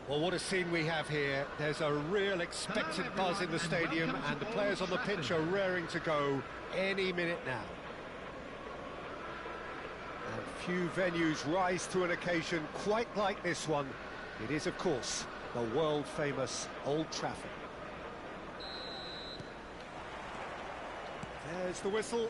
Well, what a scene we have here. There's a real expected buzz in the stadium, and the players on the pitch are raring to go any minute now. And few venues rise to an occasion quite like this one. It is, of course, the world-famous Old Trafford. There's the whistle.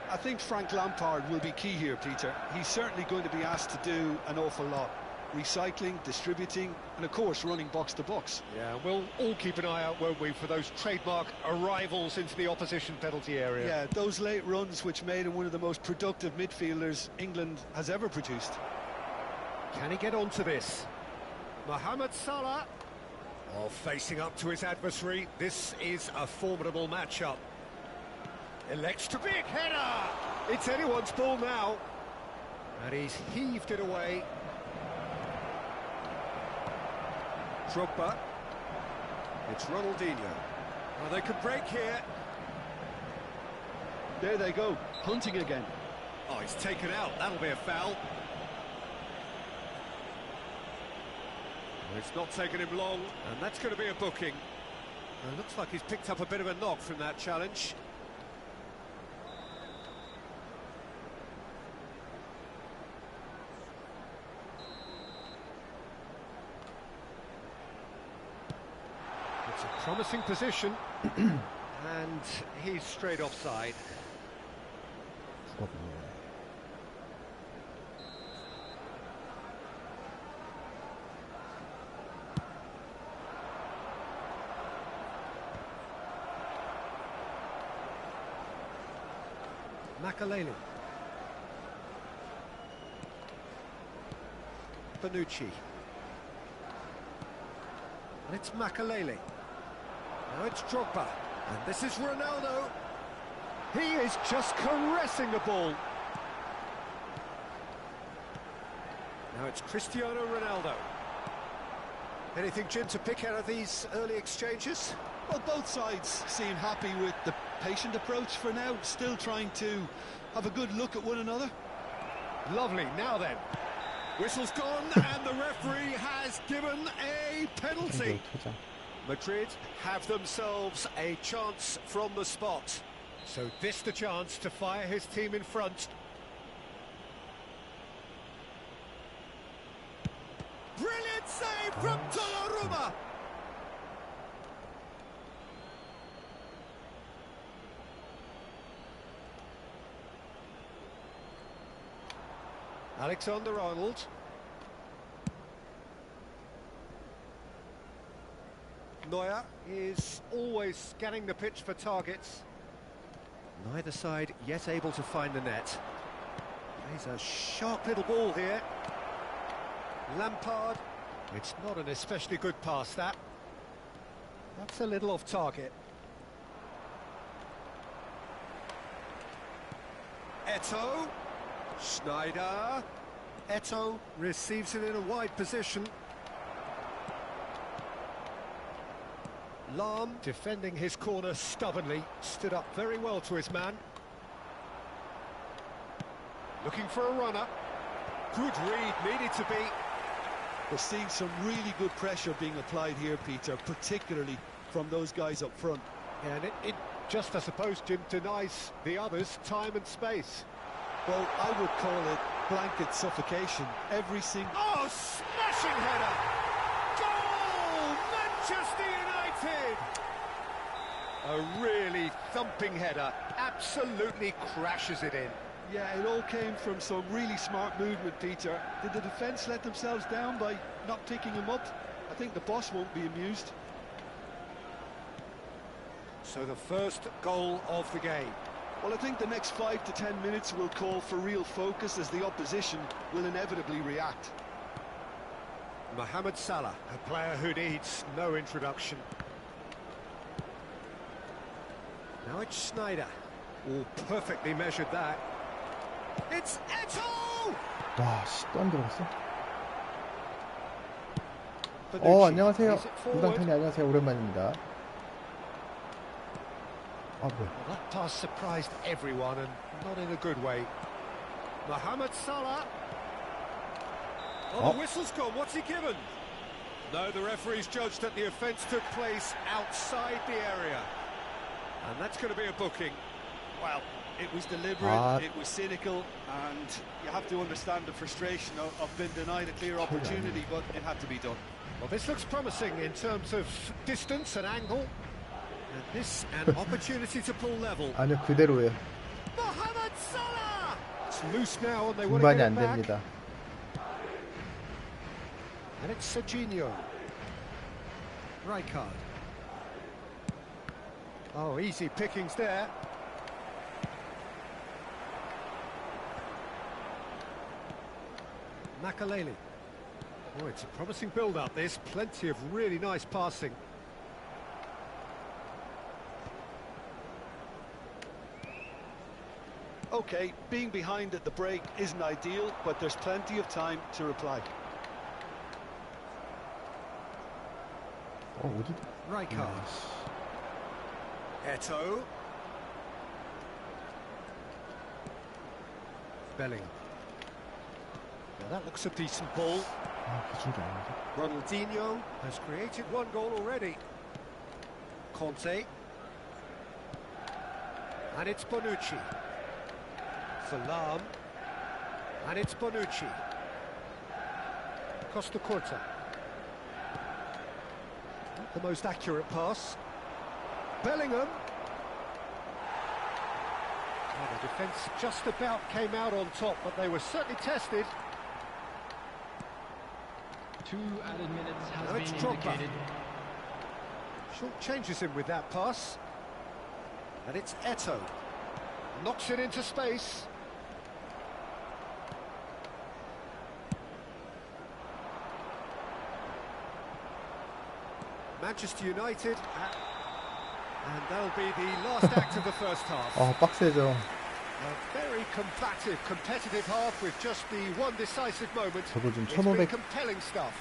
I think Frank Lampard will be key here, Peter. He's certainly going to be asked to do an awful lot. Recycling, distributing, and of course running box to box. Yeah, we'll all keep an eye out, won't we, for those trademark arrivals into the opposition penalty area. Yeah, those late runs which made him one of the most productive midfielders England has ever produced. Can he get onto this? Mohamed Salah. Oh, facing up to his adversary. This is a formidable matchup. Elects to big header! It's anyone's ball now. And he's heaved it away. Drogba. It's Ronaldinho. Well, they could break here. There they go, hunting again. Oh, he's taken out. That'll be a foul. Well, it's not taken him long, and that's going to be a booking. Well, it looks like he's picked up a bit of a knock from that challenge. It's a promising position, and he's straight offside. Makaleli. Bonucci. And it's Makaleli. Now it's Drogba. And this is Ronaldo. He is just caressing the ball. Now it's Cristiano Ronaldo. Anything, Jim, to pick out of these early exchanges? Well, both sides seem happy with the patient approach for now, still trying to have a good look at one another. Lovely, now then. Whistle's gone, and the referee has given a penalty. Madrid have themselves a chance from the spot. So this the chance to fire his team in front. Brilliant save from Donnarumma! Alexander-Arnold. Neuer is always scanning the pitch for targets. Neither side yet able to find the net. Plays a sharp little ball here. Lampard. It's not an especially good pass, that. That's a little off target. Eto'o. Schneider. Eto'o receives it in a wide position. Lahm, defending his corner stubbornly, stood up very well to his man. Looking for a runner. Good read, needed to be. We're seeing some really good pressure being applied here, Peter, particularly from those guys up front. Yeah, and it just, I suppose, Jim, denies the others time and space. Well, I would call it blanket suffocation. Every single... Oh, smashing header! Goal! Manchester United! A really thumping header, absolutely crashes it in. Yeah, it all came from some really smart movement, Peter. Did the defence let themselves down by not picking him up? I think the boss won't be amused. So the first goal of the game. Well, I think the next 5 to 10 minutes will call for real focus as the opposition will inevitably react. Mohamed Salah, a player who needs no introduction. Now it's Sneijder. Oh, perfectly measured that. It's Eto'o! 와, 씨, 또 안 들어갔어? 안녕하세요. 우당탕님 안녕하세요. 오랜만입니다. 아, 뭐야. Well, that pass surprised everyone and not in a good way. Mohamed Salah. Oh, the whistle's gone. What's he given? No, the referee's judged that the offence took place outside the area. And that's going to be a booking. Well, it was deliberate, it was cynical, and you have to understand the frustration of being denied a clear opportunity, but it had to be done. Well, this looks promising in terms of distance and angle. And this an opportunity to pull level. 아니요, 그대로예요. Mohamed Salah! It's loose now and they want to 중반이 get 안 it back. 됩니다. And it's Serginho. Rijkaard. Oh, easy pickings there. Makaleli. Oh, it's a promising build-up, this. Plenty of really nice passing. Okay, being behind at the break isn't ideal, but there's plenty of time to reply. 어디? Rijkaard. Eto'o. Bellingham. Now that looks a decent ball. 아, 기준 게 아닌데. Ronaldinho has created one goal already. Conte. And it's Bonucci. Salam. And it's Bonucci. Costa Curta. Not the most accurate pass. Bellingham. Oh, the defence just about came out on top, but they were certainly tested. 2 added minutes has Now it's been Drogba. indicated. Short changes him with that pass. And it's Eto'o. Knocks it into space. Manchester United. And that'll be the last act of the first half. 빡세죠. A very combative, competitive half with just the one decisive moment. 저도 지금 It's been 1500 compelling stuff.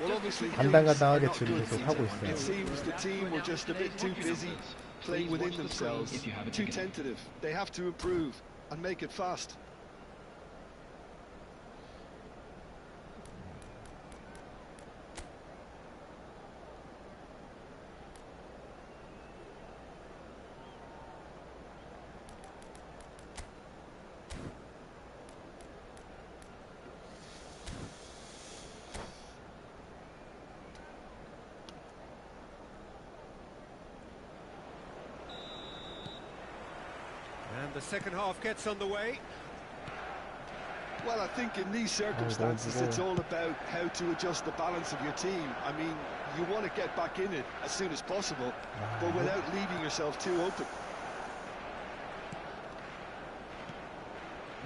Well, obviously, 간당간당하게 things are 지금 not 계속 good, 하고 Peter. 있어요. It seems the team were just a bit too busy playing within themselves, too tentative. They have to improve and make it fast. And the second half gets underway. Well, I think in these circumstances, it's all about how to adjust the balance of your team. I mean, you want to get back in it as soon as possible, but without leaving yourself too open.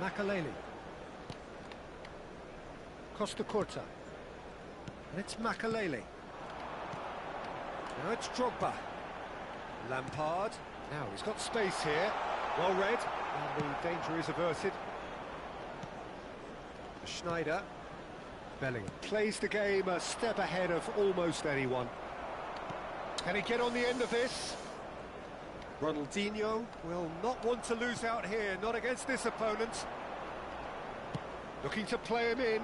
Makaleli. Costa Curta. And it's Makaleli. Now it's Drogba. Lampard. Now he's got space here. Well read. And the danger is averted. Schneider. Bellingham plays the game a step ahead of almost anyone. Can he get on the end of this? Ronaldinho will not want to lose out here, not against this opponent. Looking to play him in.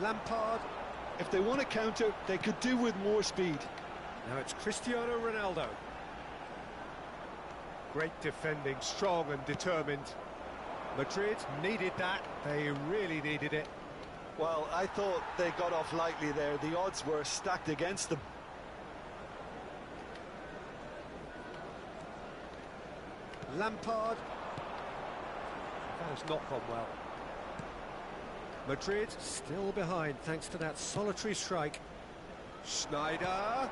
Lampard. If they want to counter, they could do with more speed. Now it's Cristiano Ronaldo. Great defending, strong and determined. Madrid needed that, they really needed it. Well, I thought they got off lightly there. The odds were stacked against them. Lampard. That has not gone well. Madrid still behind thanks to that solitary strike. Schneider.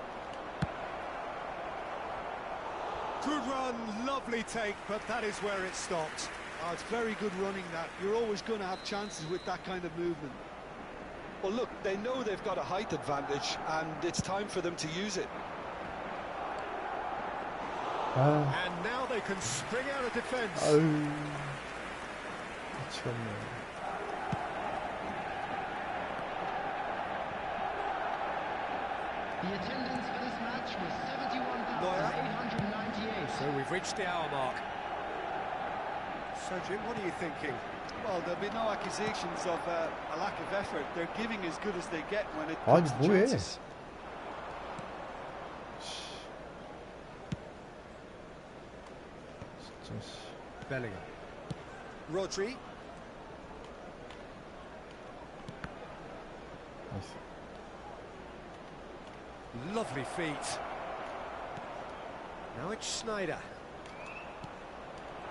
Good run, lovely take, but that is where it stopped. Oh, it's very good running that. You're always going to have chances with that kind of movement. Well, look, they know they've got a height advantage, and it's time for them to use it. And now they can spring out of defence. The attendance for this match was 71,898. So we've reached the hour mark. So, Jim, what are you thinking? Well, there'll be no accusations of a lack of effort. They're giving as good as they get when it comes to chances. Bellingham. Rodri. Lovely feet. Now it's Schneider.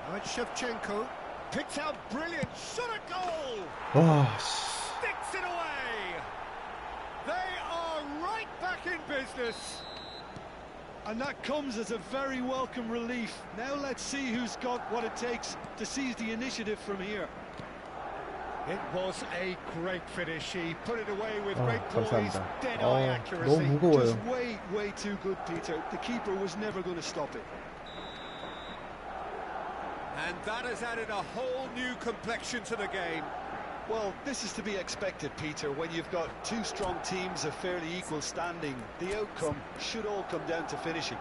Now it's Shevchenko. Picked out brilliant. Shot a goal. Sticks it away. They are right back in business. And that comes as a very welcome relief. Now let's see who's got what it takes to seize the initiative from here. It was a great finish. He put it away with great poise, dead-eye accuracy. 너무 무거워요. Just way too good, Peter. The keeper was never going to stop it. And that has added a whole new complexion to the game. Well, this is to be expected, Peter. When you've got two strong teams of fairly equal standing, the outcome should all come down to finishing.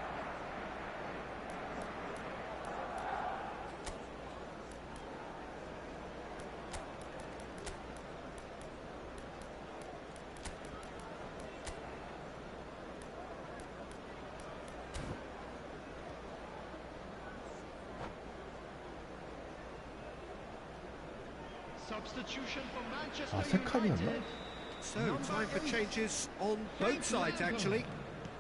Substitution for Manchester 세 칸이었나? United. So, time for changes on both sides, actually.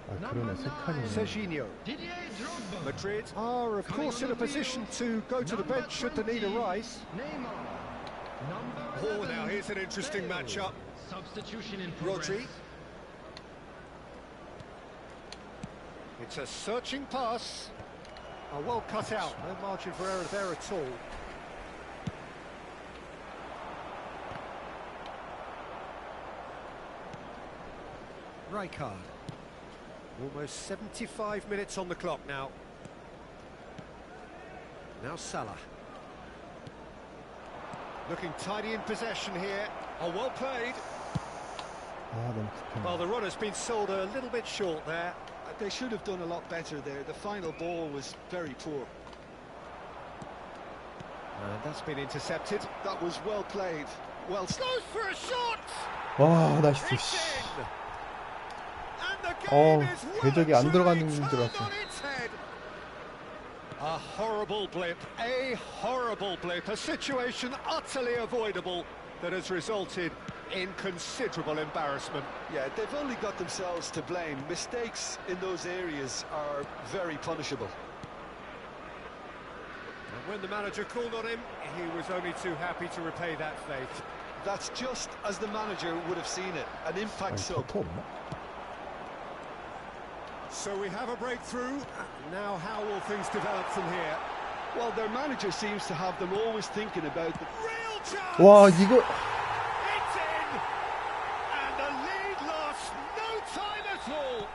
그러네, 세 칸이네. Serginho. Didier Drogba. Madrid are, of course, in a position to go to the bench should the need arise. Neymar. Oh, now here's an interesting matchup. Substitution in progress. Rodri. It's a searching pass. Oh, well cut out. No margin for error there at all. Rijkaard. Almost 75 minutes on the clock now. Now Salah. Looking tidy in possession here. Oh, well played. 너무 급해. Well, the runner's been sold a little bit short there. They should have done a lot better there. The final ball was very poor. And that's been intercepted. That was well played. Well, Goes for a shot! 와, 나이스. It's in! And the game is 궤적이 안 들어가는 줄 turned 알았어. on its head. A horrible blip, a situation utterly avoidable that has resulted in considerable embarrassment. yeah, they've only got themselves to blame. Mistakes in those areas are very punishable. And when the manager called on him, he was only too happy to repay that faith. That's just as the manager would have seen it, an impact sub. 버터 없나? So we have a breakthrough. Now how will things develop from here? Well, their manager seems to have them always thinking about the... Real chance! 와, 이거 It's in! And the lead lost no time at all!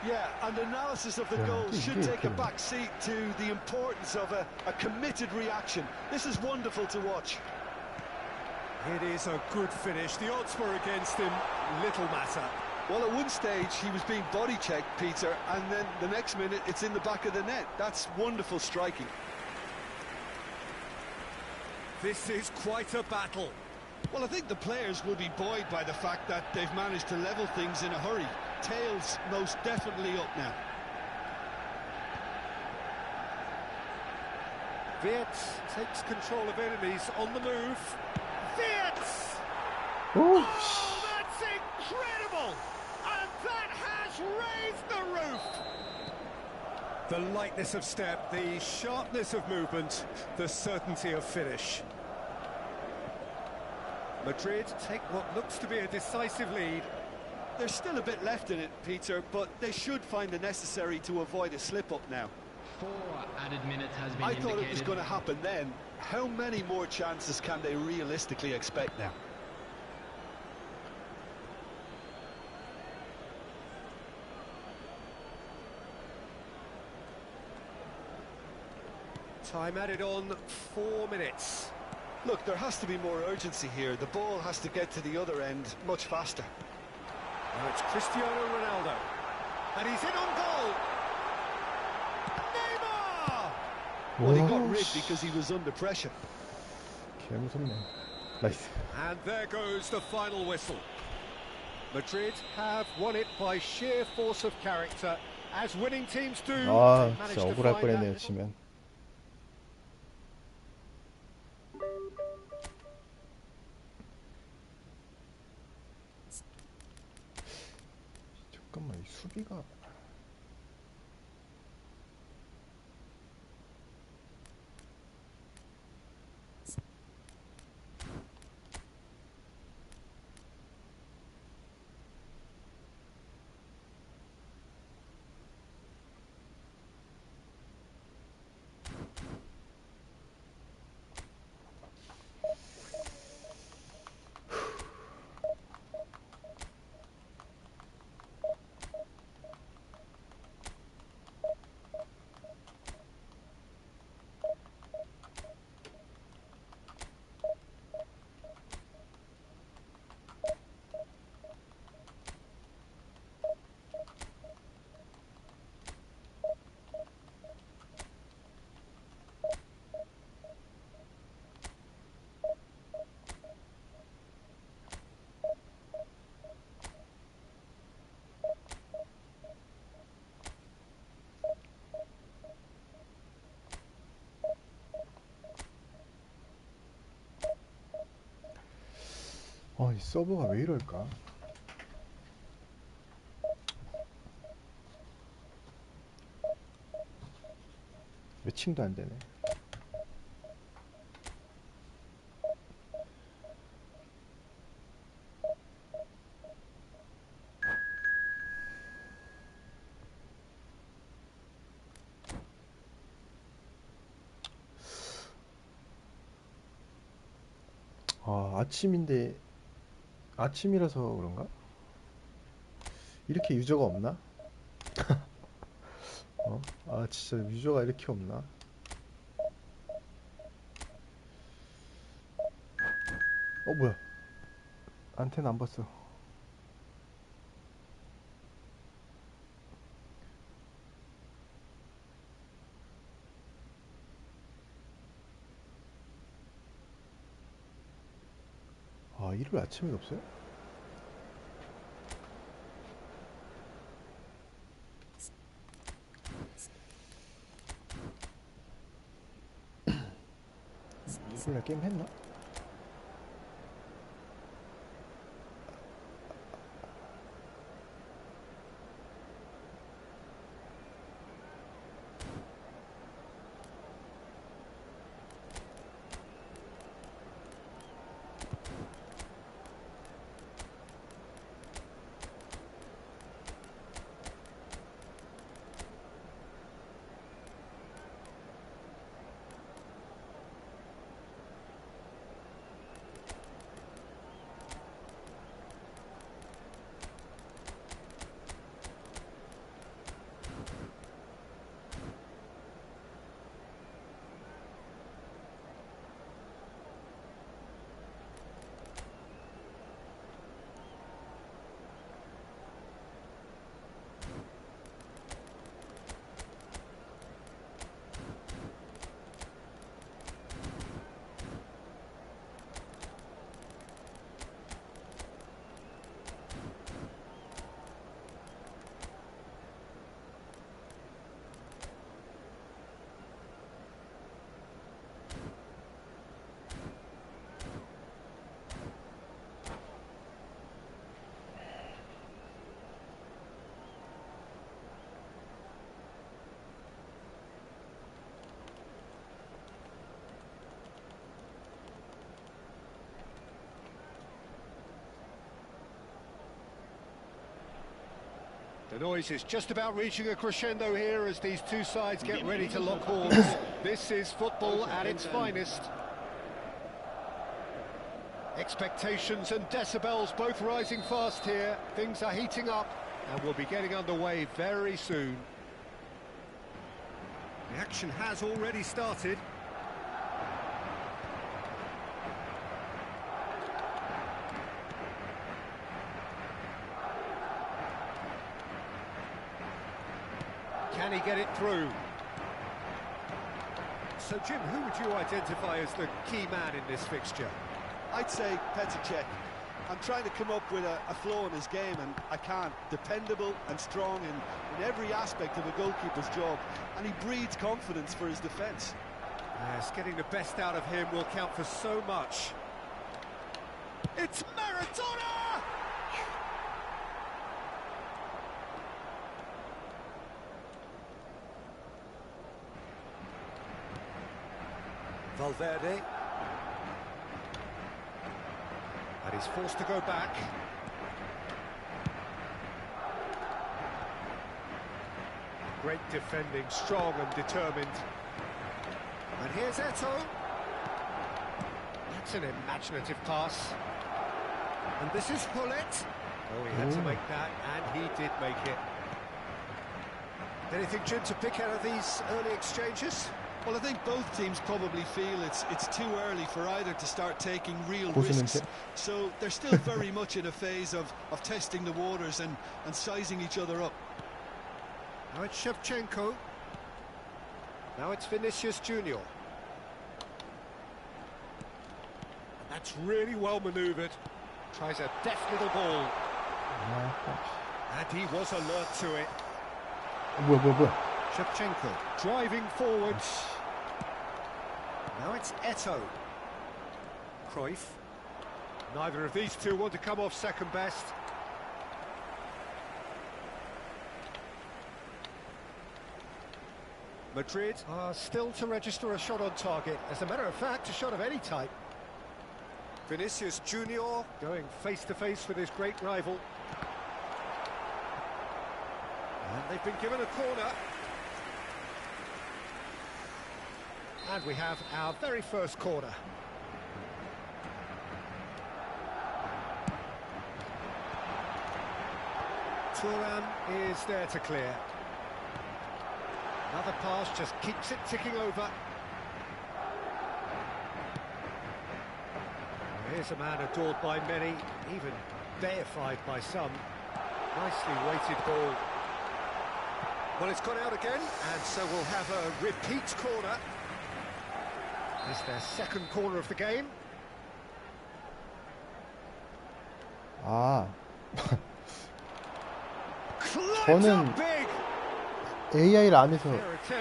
Yeah, and analysis of the goal should take a back seat to the importance of a committed reaction. This is wonderful to watch. It is a good finish. The odds were against him. Little matter. Well, at one stage he was being body checked, Peter, and then the next minute it's in the back of the net. That's wonderful striking. This is quite a battle. Well, I think the players will be buoyed by the fact that they've managed to level things in a hurry. Tails most definitely up now. Wirtz takes control of enemies on the move. Wirtz! 오, Oh, that's incredible! And that has raised the roof! The lightness of step, the sharpness of movement, the certainty of finish. Madrid take what looks to be a decisive lead. There's still a bit left in it, Peter, but they should find the necessary to avoid a slip-up now. 4 added minutes has been I indicated. thought it was going to happen then. How many more chances can they realistically expect now? Time added on 4 minutes. Look, there has to be more urgency here. The ball has to get to the other end much faster. Now it's Cristiano Ronaldo. And he's in on goal. Neymar! Well, he got 오, rid 씨. because he was under pressure. 개 무섭네. 나이스. And there goes the final whistle. Madrid have won it by sheer force of character, as winning teams do. 아, They managed 진짜 to 억울할 find 뻔했네요, that 지면. 잠깐만, 이 수비가 이 서버가 왜 이럴까? 매칭도 안 되네. 아침인데 아침이라서 그런가? 이렇게 유저가 없나? 진짜 유저가 이렇게 없나? 뭐야? 안테나 안 봤어. 일요일 아침에 없어요? 일요일날 게임 했나? The noise is just about reaching a crescendo here as these two sides get ready to lock horns. This is football at its finest. Expectations and decibels both rising fast here. Things are heating up and we'll be getting underway very soon. The action has already started. Can he get it through? So, Jim, who would you identify as the key man in this fixture? I'd say Petr Cech. I'm trying to come up with a flaw in his game, and I can't. Dependable and strong in every aspect of a goalkeeper's job, and he breeds confidence for his defence. Yes, getting the best out of him will count for so much. It's Maradona! Valverde. And he's forced to go back. Great defending, strong and determined. And here's Eto'o. That's an imaginative pass. And this is Hullet. Oh, he had to make that, and he did make it. Anything, Jim, to pick out of these early exchanges? Well, I think both teams probably feel it's too early for either to start taking real risks. So they're still very much in a phase of testing the waters and sizing each other up. Now it's Shevchenko. Now it's Vinicius Junior. That's really well manoeuvred. Tries a deft little ball. And he was alert to it. Shevchenko driving forwards. Now it's Eto'o. Cruyff. Neither of these two want to come off second best. Madrid are still to register a shot on target. As a matter of fact, a shot of any type. Vinicius Junior going face to face with his great rival. And they've been given a corner. And we have our very first corner. Thuram is there to clear. Another pass just keeps it ticking over. Here's a man adored by many, even deified by some. Nicely weighted ball. Well, it's gone out again, and so we'll have a repeat corner. It's their second corner of the game. 저는 AI를 안 해서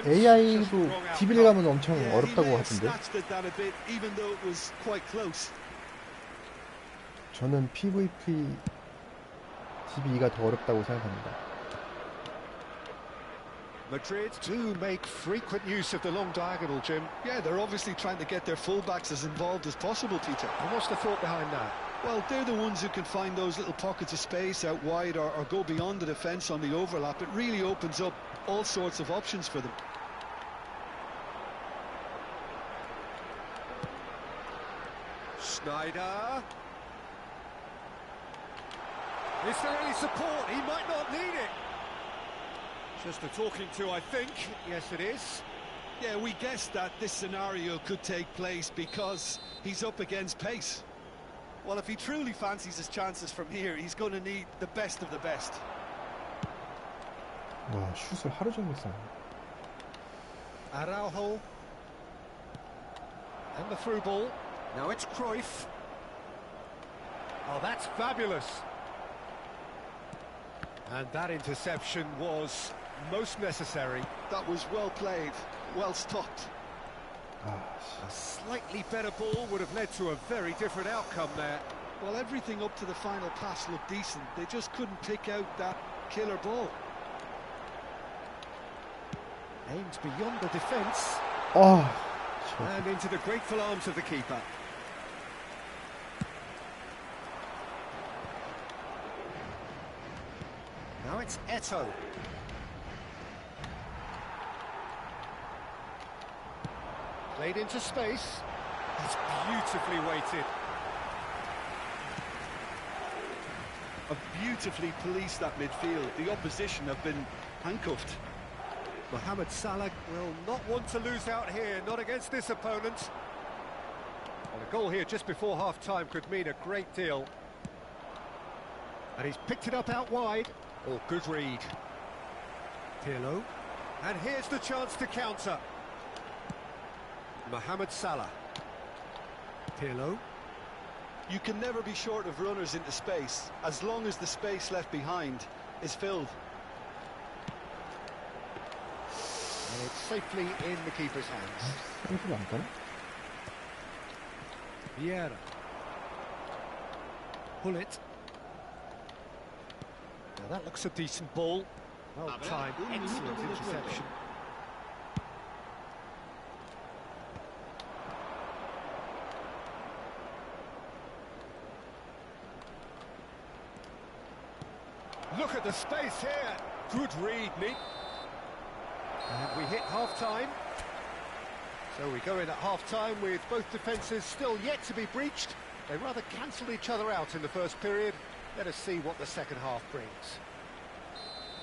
AI도 디비를 가면 엄청 어렵다고 하던데. 저는 PVP 디비가 더 어렵다고 생각합니다. Madrid do make frequent use of the long diagonal, Jim. Yeah, they're obviously trying to get their fullbacks as involved as possible, Peter. And what's the thought behind that? Well, they're the ones who can find those little pockets of space out wide or go beyond the defence on the overlap. It really opens up all sorts of options for them. Schneider. Is there any support? He might not need it. Just a talking to, I think. Yes, it is. Yeah, we guessed that this scenario could take place because he's up against pace. Well, if he truly fancies his chances from here, he's going to need the best of the best. 와, 슛을 하루 종일 쏴. Araujo. And the through ball. Now it's Cruyff. Oh, that's fabulous. And that interception was most necessary. That was well played, well stopped. A slightly better ball would have led to a very different outcome there. Well, everything up to the final pass looked decent. They just couldn't pick out that killer ball. Aimed beyond the defence. And into the grateful arms of the keeper. Now it's It's Eto'o. Played into space. It's beautifully weighted. Have beautifully policed that midfield. The opposition have been handcuffed. Mohamed Salah will not want to lose out here, not against this opponent. And a goal here just before half-time could mean a great deal. And he's picked it up out wide. Oh, good read. Pirlo. And here's the chance to counter. Mohamed Salah. Pirlo. You can never be short of runners into space, as long as the space left behind is filled. And it's safely in the keeper's hands. Vieira. Pull it. Now that looks a decent ball. Well timed, excellent interception. Look at the space here. Good read, Nick. And we hit half-time. So we go in at half-time with both defences still yet to be breached. They rather cancelled each other out in the first period. Let us see what the second half brings.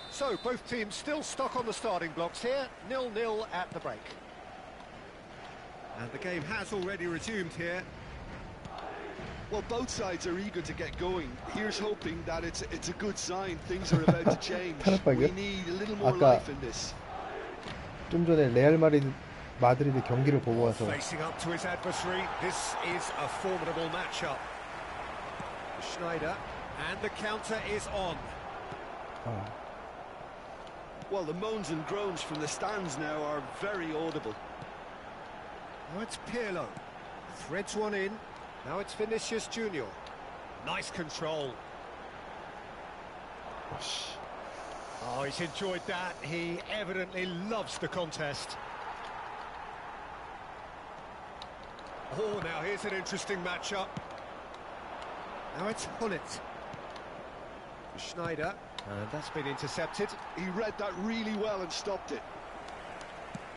So both teams still stuck on the starting blocks here. 0-0 at the break. And the game has already resumed here. Well, both sides are eager to get going. Here's hoping that it's a good sign. Things are about to change. We need a little more life in this. 좀 전에 레알 마드리드 경기를 보고 와서 Facing up to his adversary, this is a formidable matchup. Schneider, and the counter is on. Well, the moans and groans from the stands now are very audible. Now it's Pirlo. Threads one in. Now it's Vinicius Junior. Nice control. Oh, he's enjoyed that. He evidently loves the contest. Oh, now here's an interesting matchup. Now it's Hullet. Schneider, and that's been intercepted. He read that really well and stopped it.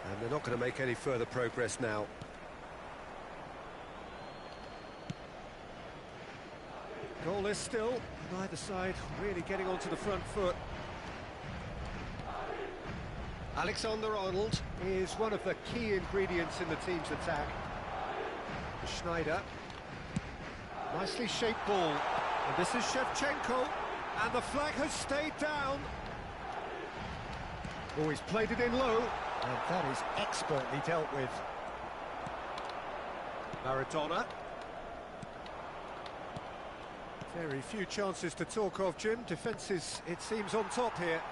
And they're not going to make any further progress now. Goalless still, neither side really getting onto the front foot. Alexander-Arnold is one of the key ingredients in the team's attack. Schneider. Nicely shaped ball. And this is Shevchenko. And the flag has stayed down. Oh, he's played it in low. And that is expertly dealt with. Maradona. Very few chances to talk of, Jim. Defence is, it seems, on top here.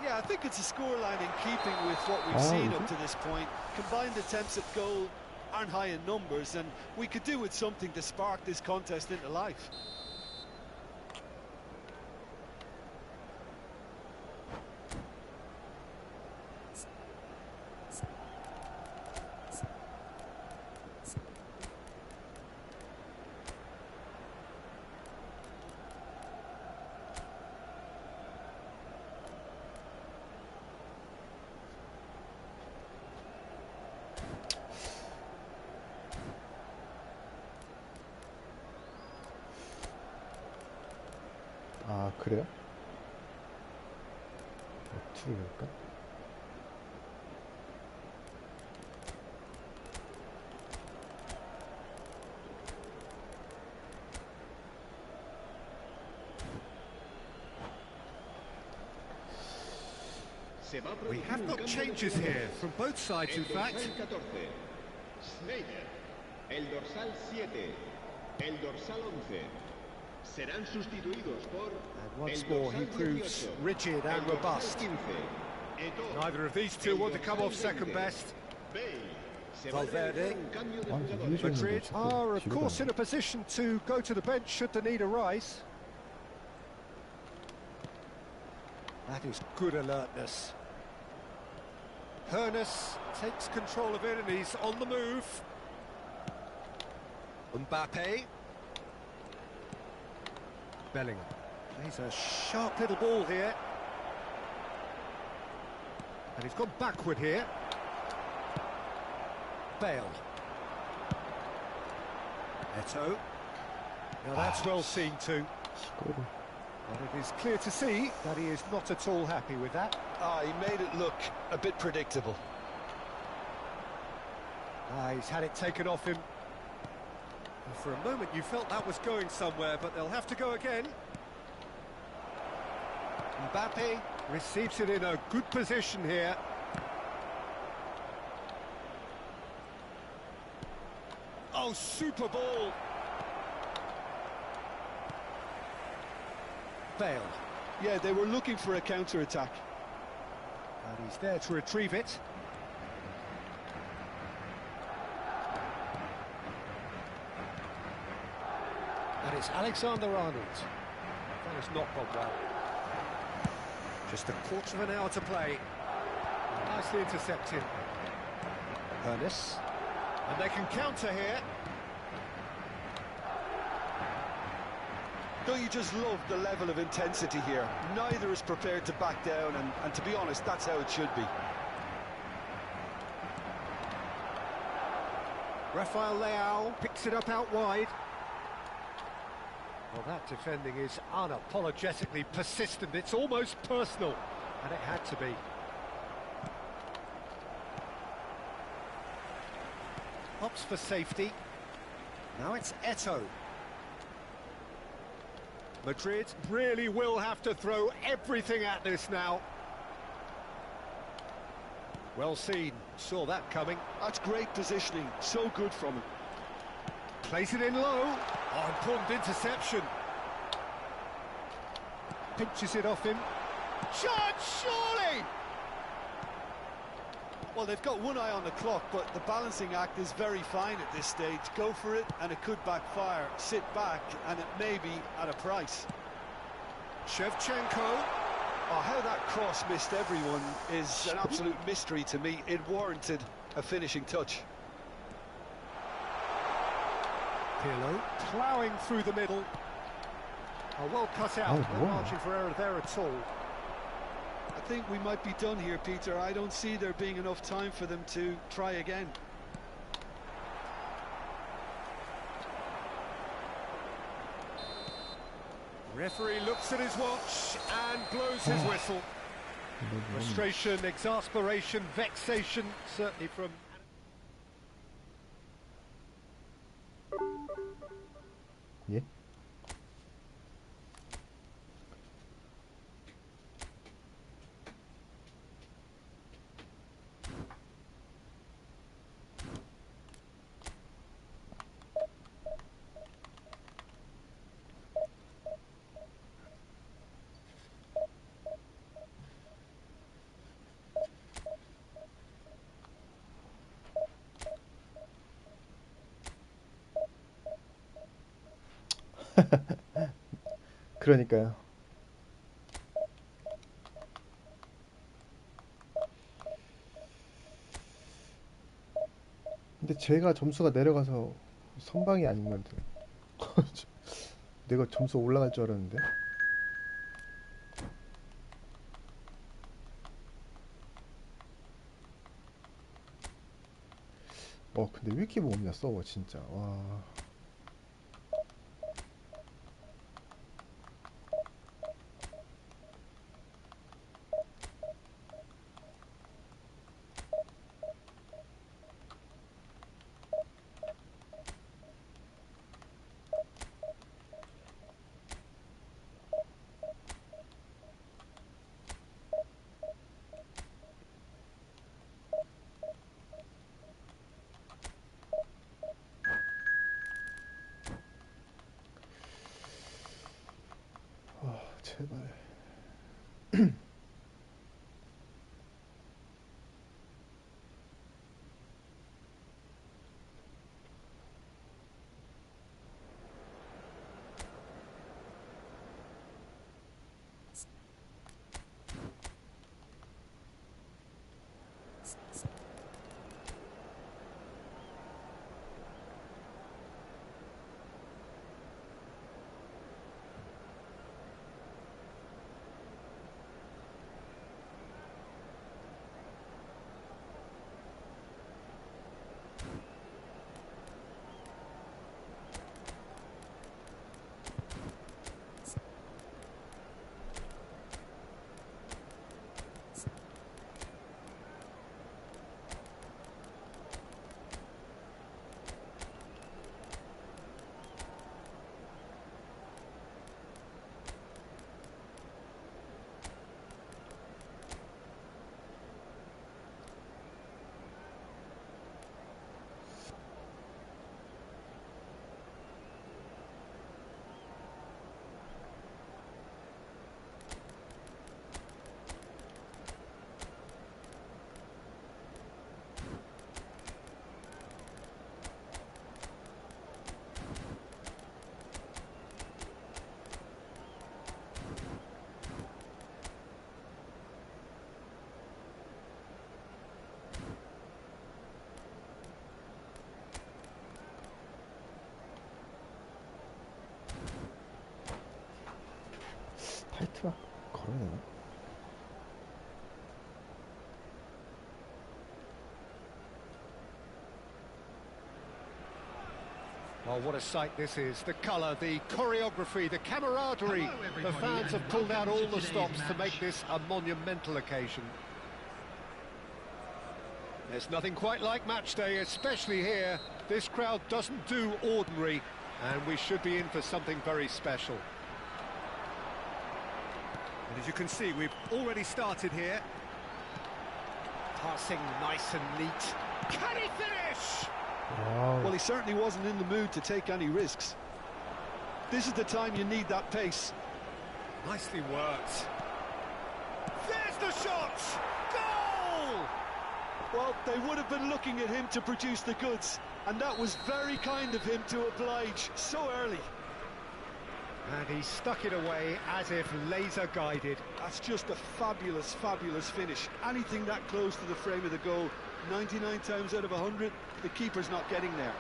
Yeah, I think it's a scoreline in keeping with what we've seen up to this point. Combined attempts at goal aren't high in numbers, and we could do with something to spark this contest into life. 아, 그래요? 어떻게 할까? We have got changes here from both sides, in fact. Schneider, el dorsal 7, el dorsal 11. Serán sustituidos por And once more he proves rigid and robust. Neither of these two want to come off second best. Valverde. Madrid are of course in a position to go to the bench should the need arise. That is good alertness. Hoeneß takes control of it and he's on the move. Mbappe. Bellingham. Plays a sharp little ball here. And he's gone backward here. Bale. Eto'o. Now that's well seen too. 스코어를. But it is clear to see that he is not at all happy with that. He made it look a bit predictable. He's had it taken off him. And for a moment you felt that was going somewhere, but they'll have to go again. Mbappe receives it in a good position here. Oh, super ball. Bale. Yeah, they were looking for a counter-attack. And he's there to retrieve it. And it's Alexander-Arnold. That has not gone well. Just a quarter of an hour to play. Nicely intercepted. Ernest. And they can counter here. Don't you just love the level of intensity here? Neither is prepared to back down, and to be honest, that's how it should be. Rafael Leao picks it up out wide. Well, that defending is unapologetically persistent. It's almost personal, and it had to be. Opts for safety. Now it's Eto'o. Madrid really will have to throw everything at this now. Well seen, saw that coming. That's great positioning, so good from him. Plays it in low. Oh, important interception. Pinches it off him. Shot, surely! Well, they've got one eye on the clock, but the balancing act is very fine at this stage. Go for it, and it could backfire. Sit back, and it may be at a price. Shevchenko. Oh, how that cross missed everyone is an absolute mystery to me. It warranted a finishing touch. Pirlo ploughing through the middle. Oh, well cut out. No margin for error there at all. I think we might be done here, Peter. I don't see there being enough time for them to try again. Referee looks at his watch and blows his whistle. Frustration, exasperation, vexation, certainly from... 예? 그러니까요. 근데 제가 점수가 내려가서 선방이 아닌 것 같아요. 내가 점수 올라갈 줄 알았는데. 근데 왜 이렇게 없냐 서버 진짜. 와. 제발. 씨발 걸어야 되나? Oh, what a sight this is. The colour, the choreography, the camaraderie. The fans have pulled out all the stops to make this a monumental occasion. There's nothing quite like match day, especially here. This crowd doesn't do ordinary, and we should be in for something very special. And as you can see, we've already started here. Passing nice and neat. Can he finish? Wow. Well, he certainly wasn't in the mood to take any risks. This is the time you need that pace. Nicely worked. There's the shot! Goal! Well, they would have been looking at him to produce the goods, and that was very kind of him to oblige so early. And he stuck it away as if laser guided. That's just a fabulous, fabulous finish. Anything that close to the frame of the goal, 99 times out of 100, the keeper's not getting there.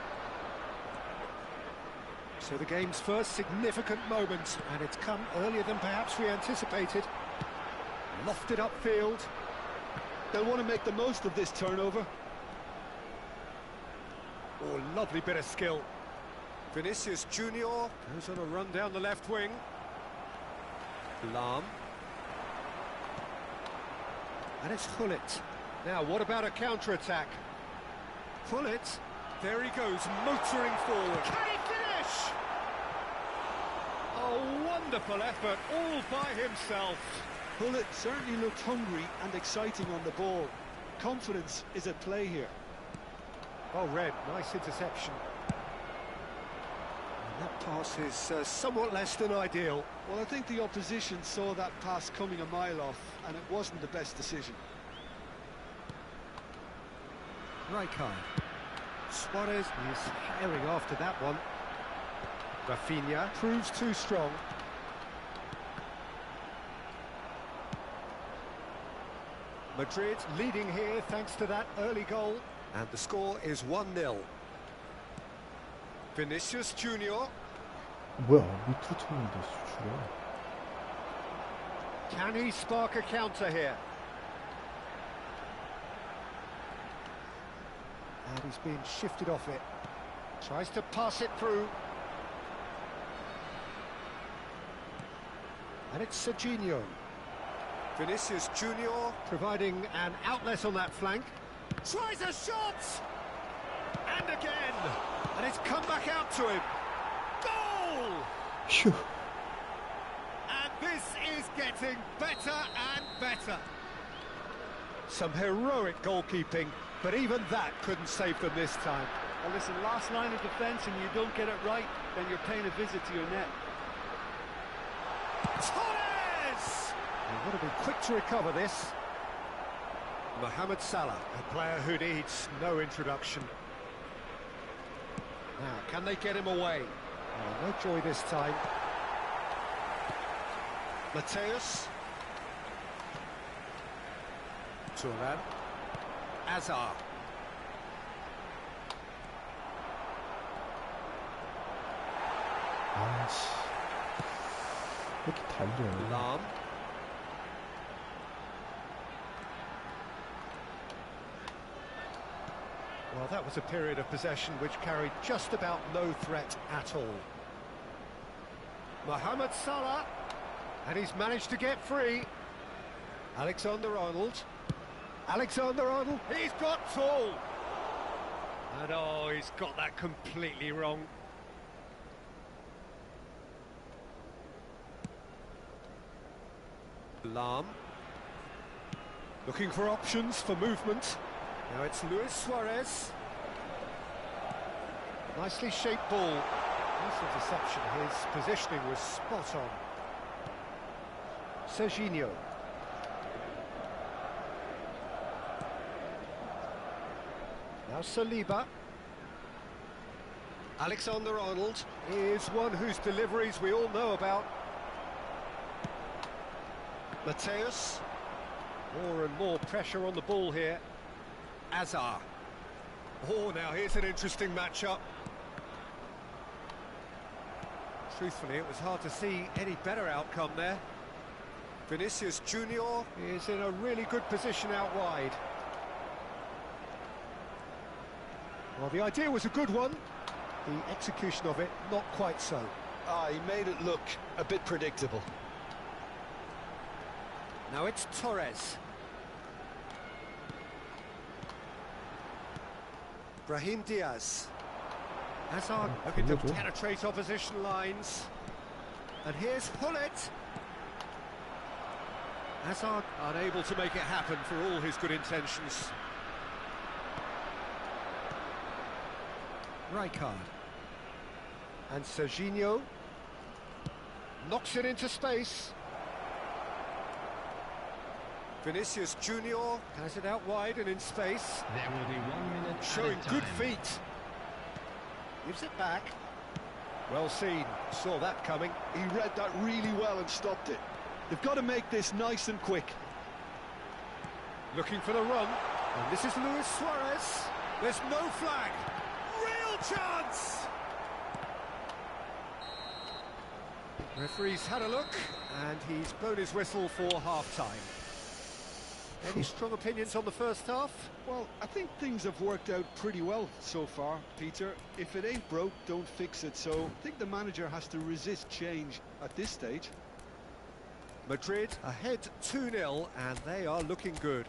So the game's first significant moment, and it's come earlier than perhaps we anticipated. Lofted upfield. They'll want to make the most of this turnover. Oh, lovely bit of skill. Vinicius Junior goes on a run down the left wing. Lahm. And it's Gullit. Now, what about a counter-attack? Gullit, there he goes, motoring forward. Can he finish? A wonderful effort, all by himself. Gullit certainly looked hungry and exciting on the ball. Confidence is at play here. Oh, Red, nice interception. And that pass is somewhat less than ideal. Well, I think the opposition saw that pass coming a mile off, and it wasn't the best decision. Rijkaard. Suarez is herring after that one. Rafinha proves too strong. Madrid leading here thanks to that early goal. And the score is 1-0. Vinicius Junior. 뭐야 밑으로 쳤는데 수출이야. Can he spark a counter here? And he's being shifted off it. Tries to pass it through. And it's Serginho. Vinicius Junior providing an outlet on that flank. Tries a shot! And again! And it's come back out to him. Goal! 휴. And this is getting better and better. Some heroic goalkeeping, but even that couldn't save them this time. Well, listen, last line of defence and you don't get it right, then you're paying a visit to your net. Torres! They've got to be quick to recover this. Mohamed Salah, a player who needs no introduction. Now, can they get him away? Oh, no joy this time. Mateus. Turan. Azar. 아씨. 왜 이렇게 달려? Lahm. Well, that was a period of possession which carried just about no threat at all. Mohamed Salah, and he's managed to get free. Alexander-Arnold. Alexander-Arnold, he's got tall. And oh, he's got that completely wrong. Lahm. Looking for options for movement. Now it's Luis Suarez. Nicely shaped ball. Nice interception. His positioning was spot on. Serginho. Now Saliba. Alexander-Arnold is one whose deliveries we all know about. Mateus. More and more pressure on the ball here. Azar. Oh, now here's an interesting matchup. Truthfully, it was hard to see any better outcome there. Vinicius Junior is in a really good position out wide. Well, the idea was a good one. The execution of it, not quite so. He made it look a bit predictable. Now it's Torres. Brahim Diaz. Hazard looking to penetrate opposition lines. And here's Hullet. Hazard unable to make it happen for all his good intentions. Rijkaard. And Serginho knocks it into space. Vinicius Junior has it out wide and in space. There will be 1 minute Showing added good time. feet. Gives it back. Well seen. Saw that coming. He read that really well and stopped it. They've got to make this nice and quick. Looking for the run. And this is Luis Suarez. There's no flag. Real chance! Referee's had a look, and he's blown his whistle for half-time. Any strong opinions on the first half? Well, I think things have worked out pretty well so far, Peter. If it ain't broke, don't fix it. So I think the manager has to resist change at this stage. Madrid ahead 2-0, and they are looking good.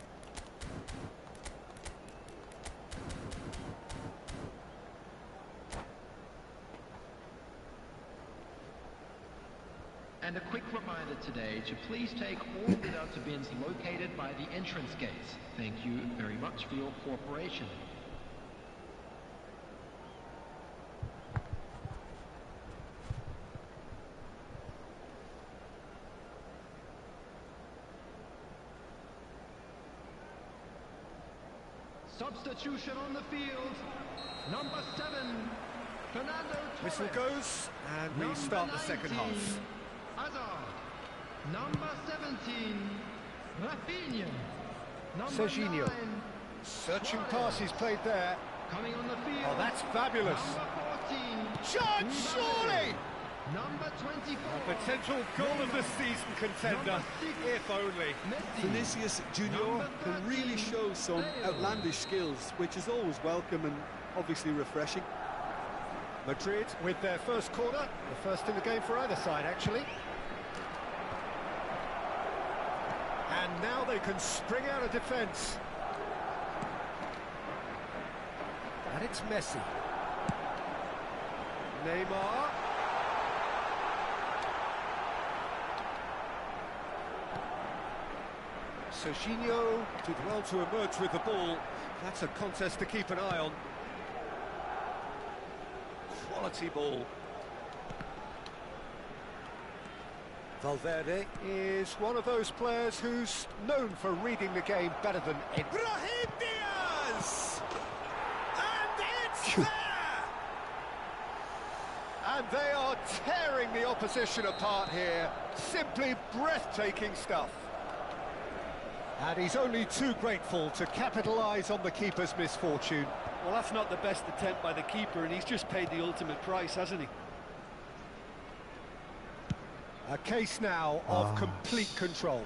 And a quick reminder today to please take all without bins located by the entrance gates. Thank you very much for your cooperation. Substitution on the field. Number 7, Fernando Torres. Whistle goes, and we start the second half. Hazard. Number 17, Rafinha. Number Serginho. 9, Searching Suarez. passes played there. Coming on the field. Oh, that's fabulous. Number 14, Chance, surely! Number 24. A potential goal of the season contender, Number 6, if only. Messi. Vinicius Junior can really show some outlandish skills, which is always welcome and obviously refreshing. Madrid with their first corner, the first in the game for either side, actually. And now they can spring out of defence. And it's Messi. Neymar. Serginho did well to emerge with the ball. That's a contest to keep an eye on. Quality ball. Valverde is one of those players who's known for reading the game better than anyone. Brahim Diaz! And it's there! And they are tearing the opposition apart here. Simply breathtaking stuff. And he's only too grateful to capitalise on the keeper's misfortune. Well, that's not the best attempt by the keeper, and he's just paid the ultimate price, hasn't he? A case now of complete control.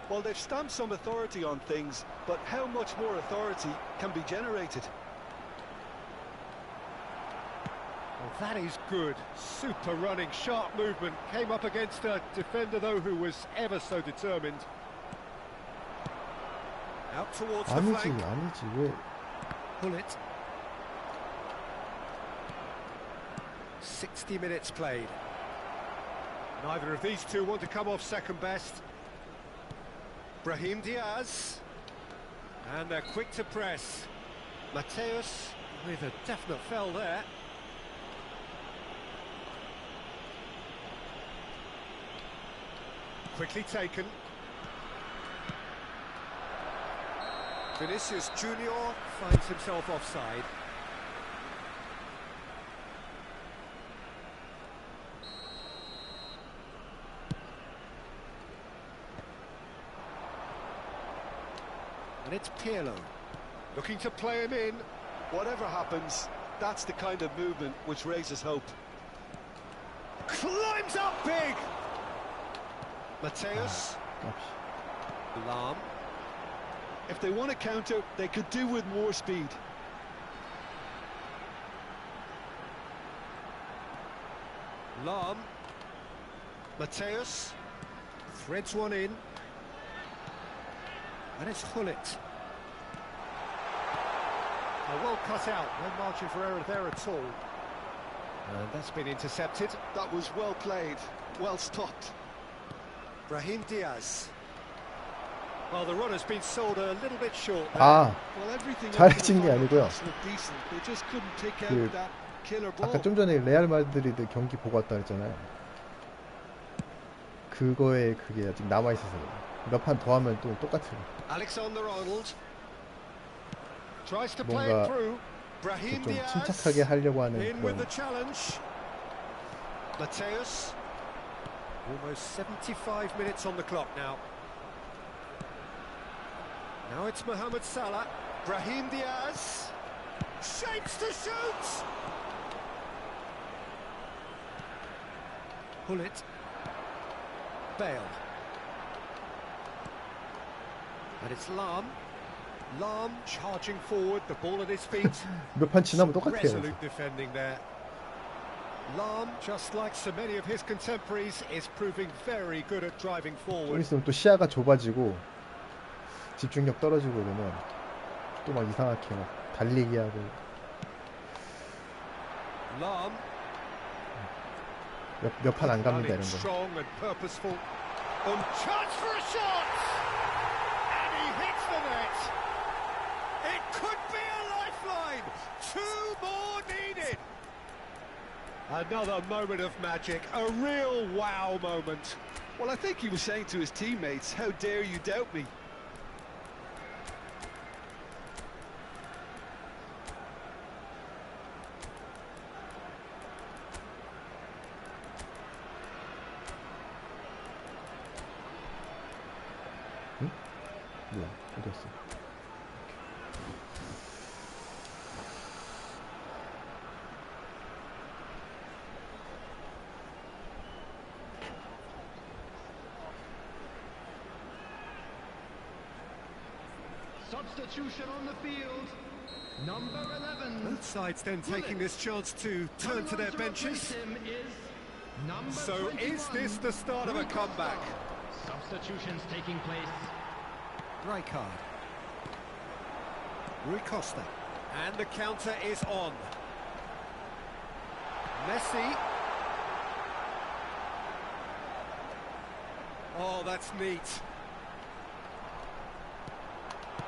Well, they've stamped some authority on things, but how much more authority can be generated? Well, that is good. Super running, sharp movement. Came up against a defender, though, who was ever so determined. Out towards the flank. 아니지, 왜. Hullet. 60 minutes played. Neither of these two want to come off second best. Brahim Diaz. And they're quick to press. Mateus with a definite fell there. Quickly taken. Vinicius Junior finds himself offside. And it's Pirlo looking to play him in. Whatever happens, that's the kind of movement which raises hope. Climbs up big! Mateus. Lahm. If they want to counter, they could do with more speed. Lahm. Mateus. Threads one in. And it's Hullet. Well cut out, no margin for error there at all. And that's been intercepted. That was well played, well stopped. Brahim Diaz. Well, the run has been sold a little bit short there. 아, Well, everything 잘해진 게 아니고요. decent. They just couldn't pick out 그, that killer ball. 아까 좀 전에 레알 마드리드 경기 보고 왔다 그랬잖아요. 그거에 그게 아직 남아 있어서 몇 판 더 하면 또 똑같아요. Alexander-Arnold tries to play 뭔가 it through. Brahim 좀 Diaz 침착하게 하려고 하는 in with 그런 the challenge. Mateus. Almost 75 minutes on the clock now. Now it's Mohamed Salah. Brahim Diaz shapes to shoot. Hullet. Bale. And it's Lahm. Lahm charging forward, the ball at his feet. 몇 판 지나면 똑같아요. Resolute defending there. Lahm, just like so many of his contemporaries, is proving very good at driving 좀 forward. 있으면 또 시야가 좁아지고 집중력 떨어지고 그러면 또 막 이상하게 막 달리기 하고. Lahm, 몇 판 안 갑니다 이런 running 거. strong and purposeful. Chance for a shot, and he hits the net. It could be a lifeline. 2 more needed. Another moment of magic, a real wow moment. Well, I think he was saying to his teammates, how dare you doubt me? 뭐야? 어디 갔어? Substitution on the field. Number 11. Both sides then taking this chance to turn to their benches. So is this the start of a comeback? Substitutions taking place. Rijkaard. Rui Costa. And the counter is on. Messi. Oh, that's neat.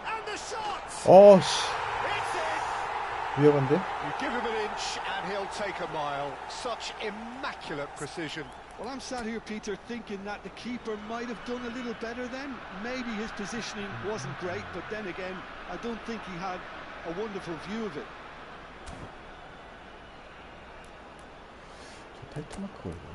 And the shot! 씨, It's in! 위험한데? You give him an inch and he'll take a mile. Such immaculate precision. Well, I'm sat here, Peter, thinking that the keeper might have done a little better then. Maybe his positioning wasn't great, but then again, I don't think he had a wonderful view of it. 저 타이트 마크가 이거?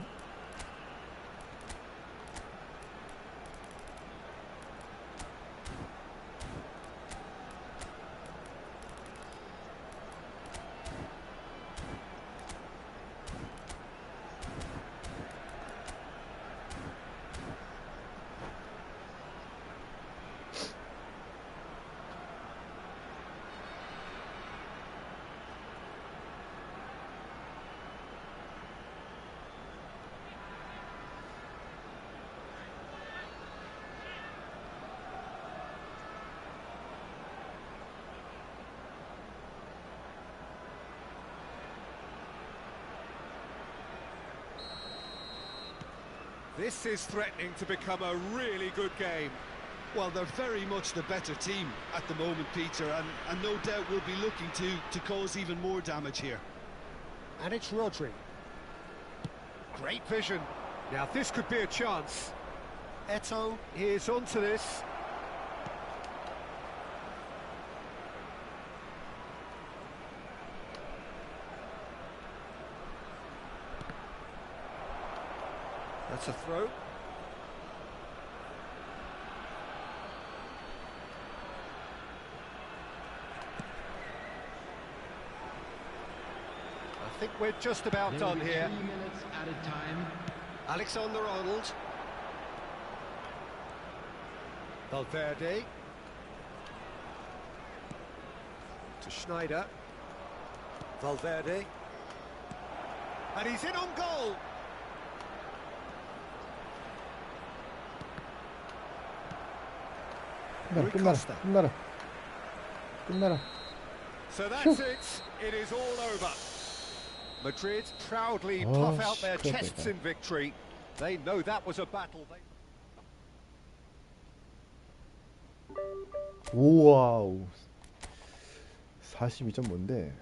This is threatening to become a really good game. Well, they're very much the better team at the moment, Peter, and no doubt will be looking to cause even more damage here. And it's Rodri. Great vision. Now this could be a chance. Eto'o is onto this. That's a throw. think we're just about There will done be here. 3 minutes added time. Alexander-Arnold. Valverde. To Schneider. Valverde. And he's in on goal. 끝나라. So that's it. It is all over. Madrid proudly puff out their chests in victory. They know that was a battle. 우와우. 42점 뭔데?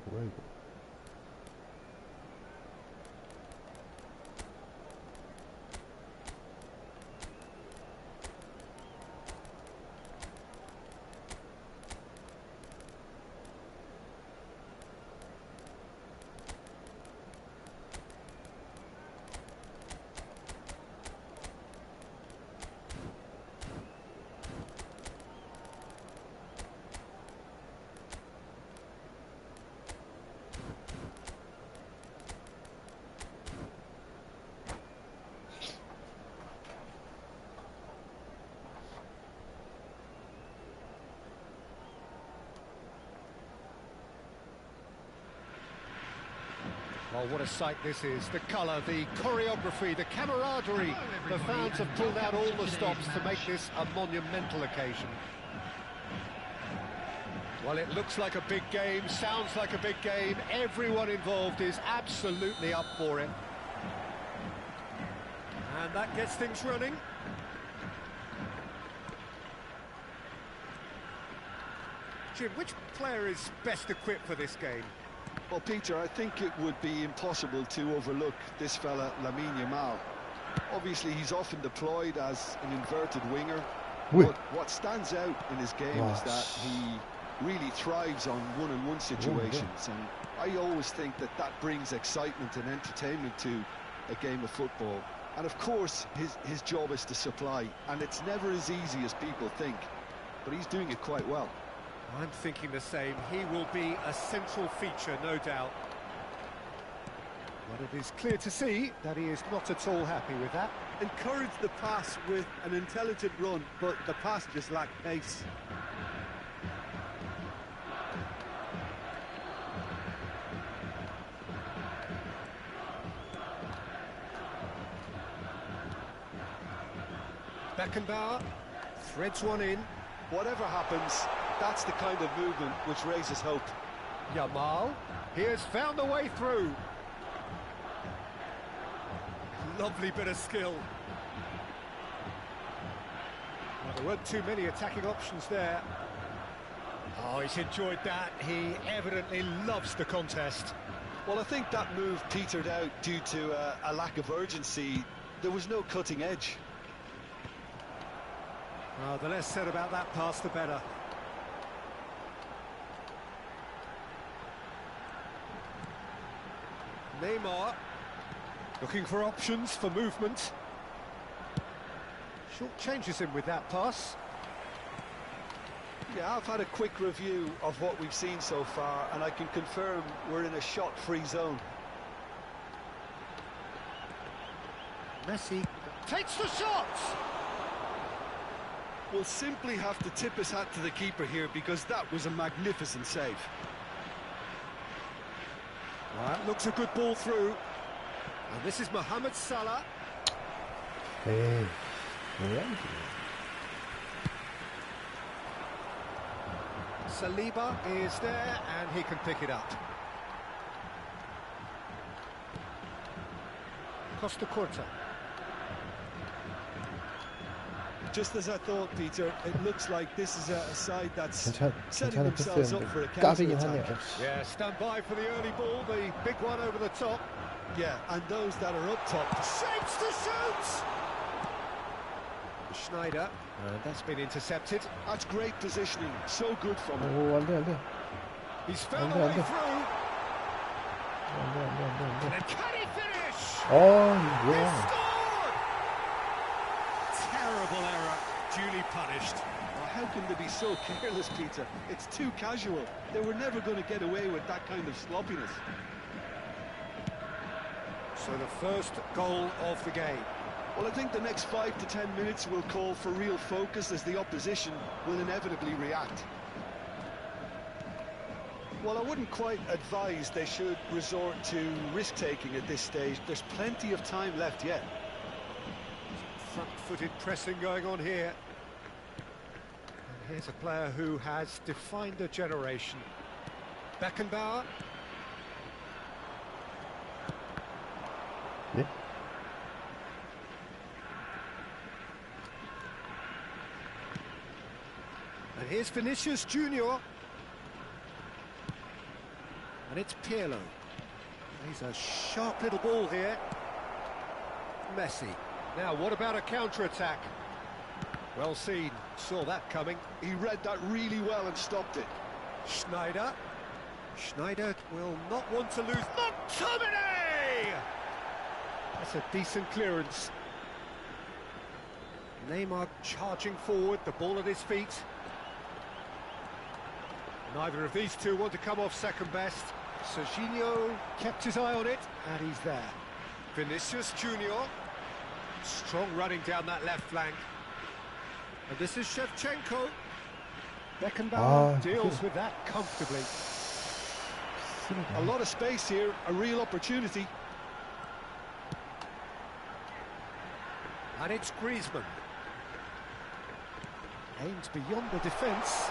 뭐야 이거? Oh, what a sight this is. The colour, the choreography, the camaraderie. The fans have pulled out all the stops to make this a monumental occasion. Well, it looks like a big game, sounds like a big game. Everyone involved is absolutely up for it. And that gets things running. Jim, which player is best equipped for this game? Well, Peter, I think it would be impossible to overlook this fella, Lamine Yamal. Obviously, he's often deployed as an inverted winger, but what stands out in his game is that he really thrives on one-on-one situations, and I always think that that brings excitement and entertainment to a game of football. And of course, his job is to supply, and it's never as easy as people think, but he's doing it quite well. I'm thinking the same. He will be a central feature, no doubt. But it is clear to see that he is not at all happy with that. Encourage the pass with an intelligent run, but the pass just lacked pace. Beckenbauer threads one in. Whatever happens, that's the kind of movement which raises hope. Yamal, he has found the way through. Lovely bit of skill. Well, there weren't too many attacking options there. Oh, he's enjoyed that. He evidently loves the contest. Well, I think that move petered out due to a lack of urgency. There was no cutting edge. Oh, the less said about that pass, the better. Neymar, looking for options for movement. Short changes him with that pass. Yeah, I've had a quick review of what we've seen so far, and I can confirm we're in a shot-free zone. Messi takes the shot! We'll simply have to tip his hat to the keeper here, because that was a magnificent save. That looks a good ball through. And this is Mohamed Salah. 에이, 뭐야 이게. Saliba is there, and he can pick it up. Costa Curta. Just as I thought, Peter, it looks like this is a side that's setting 괜찮은 themselves up for a 패스였는데 까비긴 하네요. counter-attack. Yeah, stand by for the early ball, the big one over the top. Yeah, and those that are up top. Shapes to shoot! Schneider, that's been intercepted. That's great positioning, so good from him. 오, 안돼 안돼. He's found a 안 way 돼. through. 안돼. And can he finish? 어, He 뭐야. scored! Terrible error, duly punished. Well, how can they be so careless, Peter? It's too casual. They were never going to get away with that kind of sloppiness. So the first goal of the game. Well, I think the next 5 to 10 minutes will call for real focus, as the opposition will inevitably react. Well, I wouldn't quite advise they should resort to risk-taking at this stage. There's plenty of time left yet. Front-footed pressing going on here. And here's a player who has defined a generation. Beckenbauer. 네? And here's Vinicius Junior. And it's Pirlo. He's a sharp little ball here. Messi. Now, what about a counter-attack? Well seen. Saw that coming. He read that really well and stopped it. Schneider. Schneider will not want to lose. McTominay! That's a decent clearance. Neymar charging forward, the ball at his feet. Neither of these two want to come off second best. Serginho kept his eye on it, and he's there. Vinicius Junior. Strong running down that left flank. And this is Shevchenko. Beckenbauer deals with that comfortably. A lot of space here, a real opportunity. And it's Griezmann. Aims beyond the defence.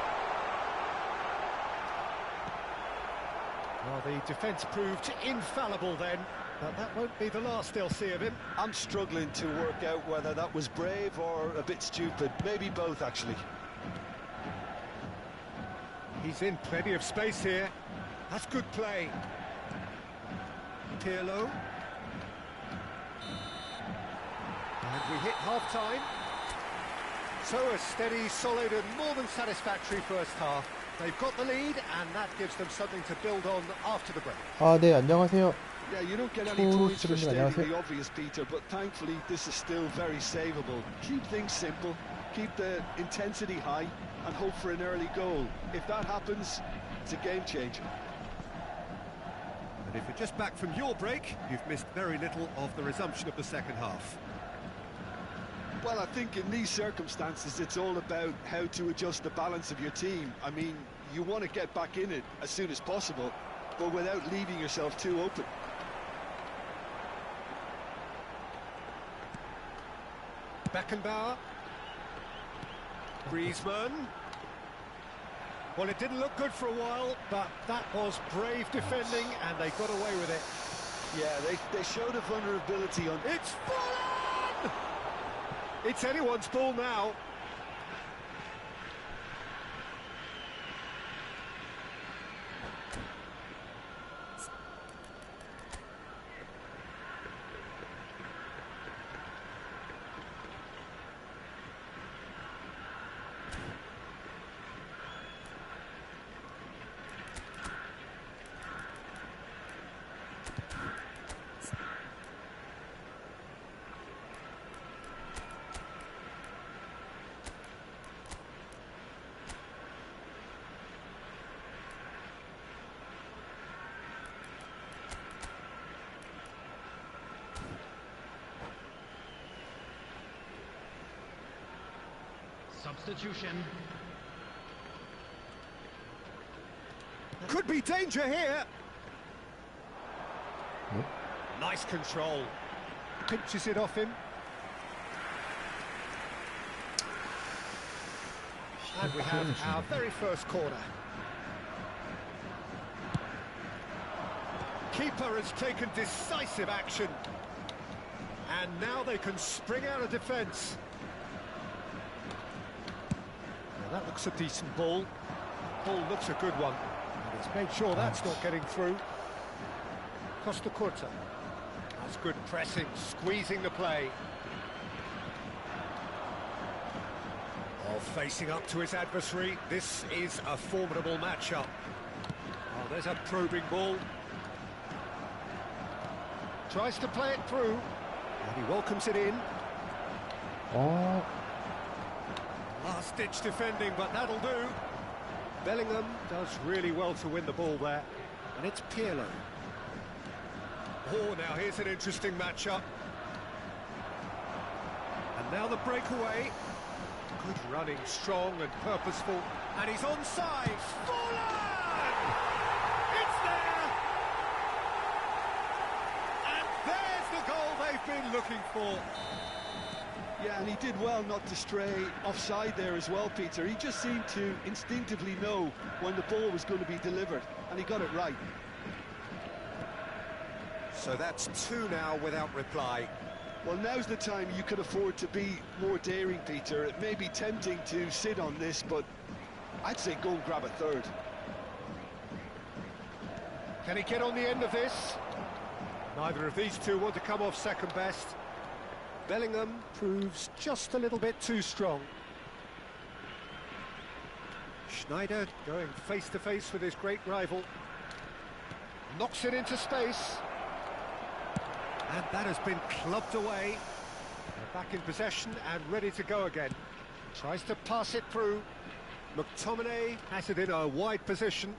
Well, the defence proved infallible then, but that won't be the last they'll see of him. I'm struggling to work out whether that was brave or a bit stupid. Maybe both, actually. He's in plenty of space here. That's good play. Pirlo. And we hit half-time. So a steady, solid and more than satisfactory first half. They've got the lead, and that gives them something to build on after the break. 아, 네, 안녕하세요. Yeah, you don't get any points for stating 안녕하세요. the obvious, Peter, but thankfully this is still very savable. Keep things simple, keep the intensity high, and hope for an early goal. If that happens, it's a game changer. And if you're just back from your break, you've missed very little of the resumption of the second half. Well, I think in these circumstances, it's all about how to adjust the balance of your team. I mean, you want to get back in it as soon as possible, but without leaving yourself too open. Beckenbauer. Griezmann. Well, it didn't look good for a while, but that was brave defending, and they got away with it. Yeah, they showed a vulnerability on... It's fallen! It's anyone's ball now. Substitution. Could be danger here. Nice control. Pinches it off him. And we have our very first corner. Keeper has taken decisive action. And now they can spring out of defence. That looks a decent ball. Ball looks a good one. And he's made sure that's not getting through. Costa Curta. That's good pressing, squeezing the play. Oh, facing up to his adversary. This is a formidable matchup. Oh, there's a probing ball. Tries to play it through. And he welcomes it in. Oh. Last-ditch defending, but that'll do. Bellingham does really well to win the ball there. And it's Pirlo. Oh, now here's an interesting matchup. And now the breakaway. Good running, strong and purposeful. And he's onside. Fallen! It's there! And there's the goal they've been looking for. Yeah, and he did well not to stray offside there as well, Peter. He just seemed to instinctively know when the ball was going to be delivered, and he got it right. So that's two now without reply. Well, now's the time you could afford to be more daring, Peter. It may be tempting to sit on this, but I'd say go and grab a third. Can he get on the end of this? Neither of these two want to come off second best. Bellingham proves just a little bit too strong. Schneider going face-to-face with his great rival. Knocks it into space. And that has been clubbed away. They're back in possession and ready to go again. Tries to pass it through. McTominay has it in a wide position.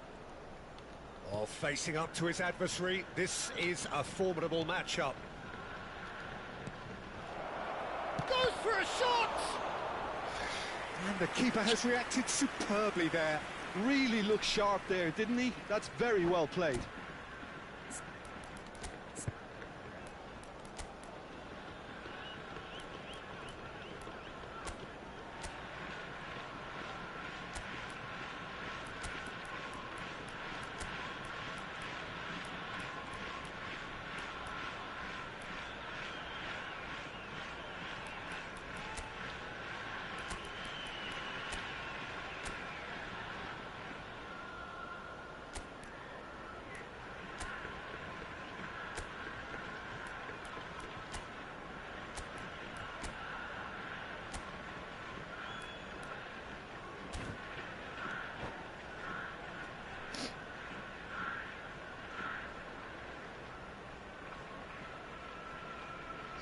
Oh, facing up to his adversary. This is a formidable matchup. Goes for a shot! And the keeper has reacted superbly there. Really looked sharp there, didn't he? That's very well played.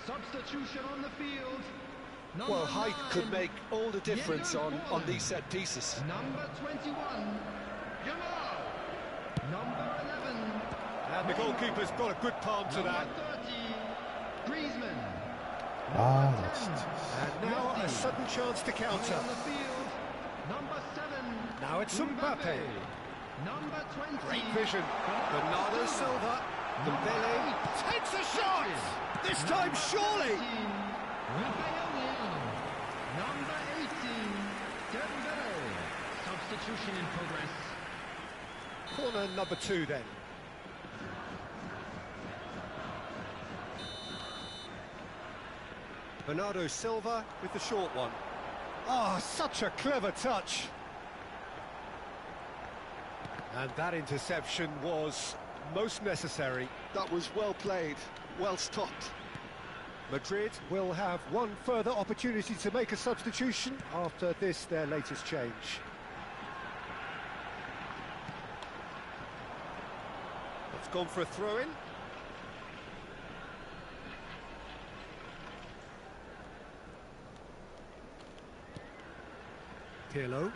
Substitution on the field. Well, height could make all the difference on these set pieces. Number 21, Jamal. Number 11. And the goalkeeper's got a good palm to that. Number 30, Griezmann. 아, 진짜. And now a sudden chance to counter. On the field, number 7. Now it's Mbappe. Number 20. Great vision. Bernardo Silva. Dembele takes a shot! This time, surely! Number 18, Dembele. Substitution in progress. Corner number 2 then. Bernardo Silva with the short one. Ah, such a clever touch. And that interception was most necessary. That was well played, well stopped. Madrid will have one further opportunity to make a substitution after this, their latest change. It's gone for a throw-in. Pirlo.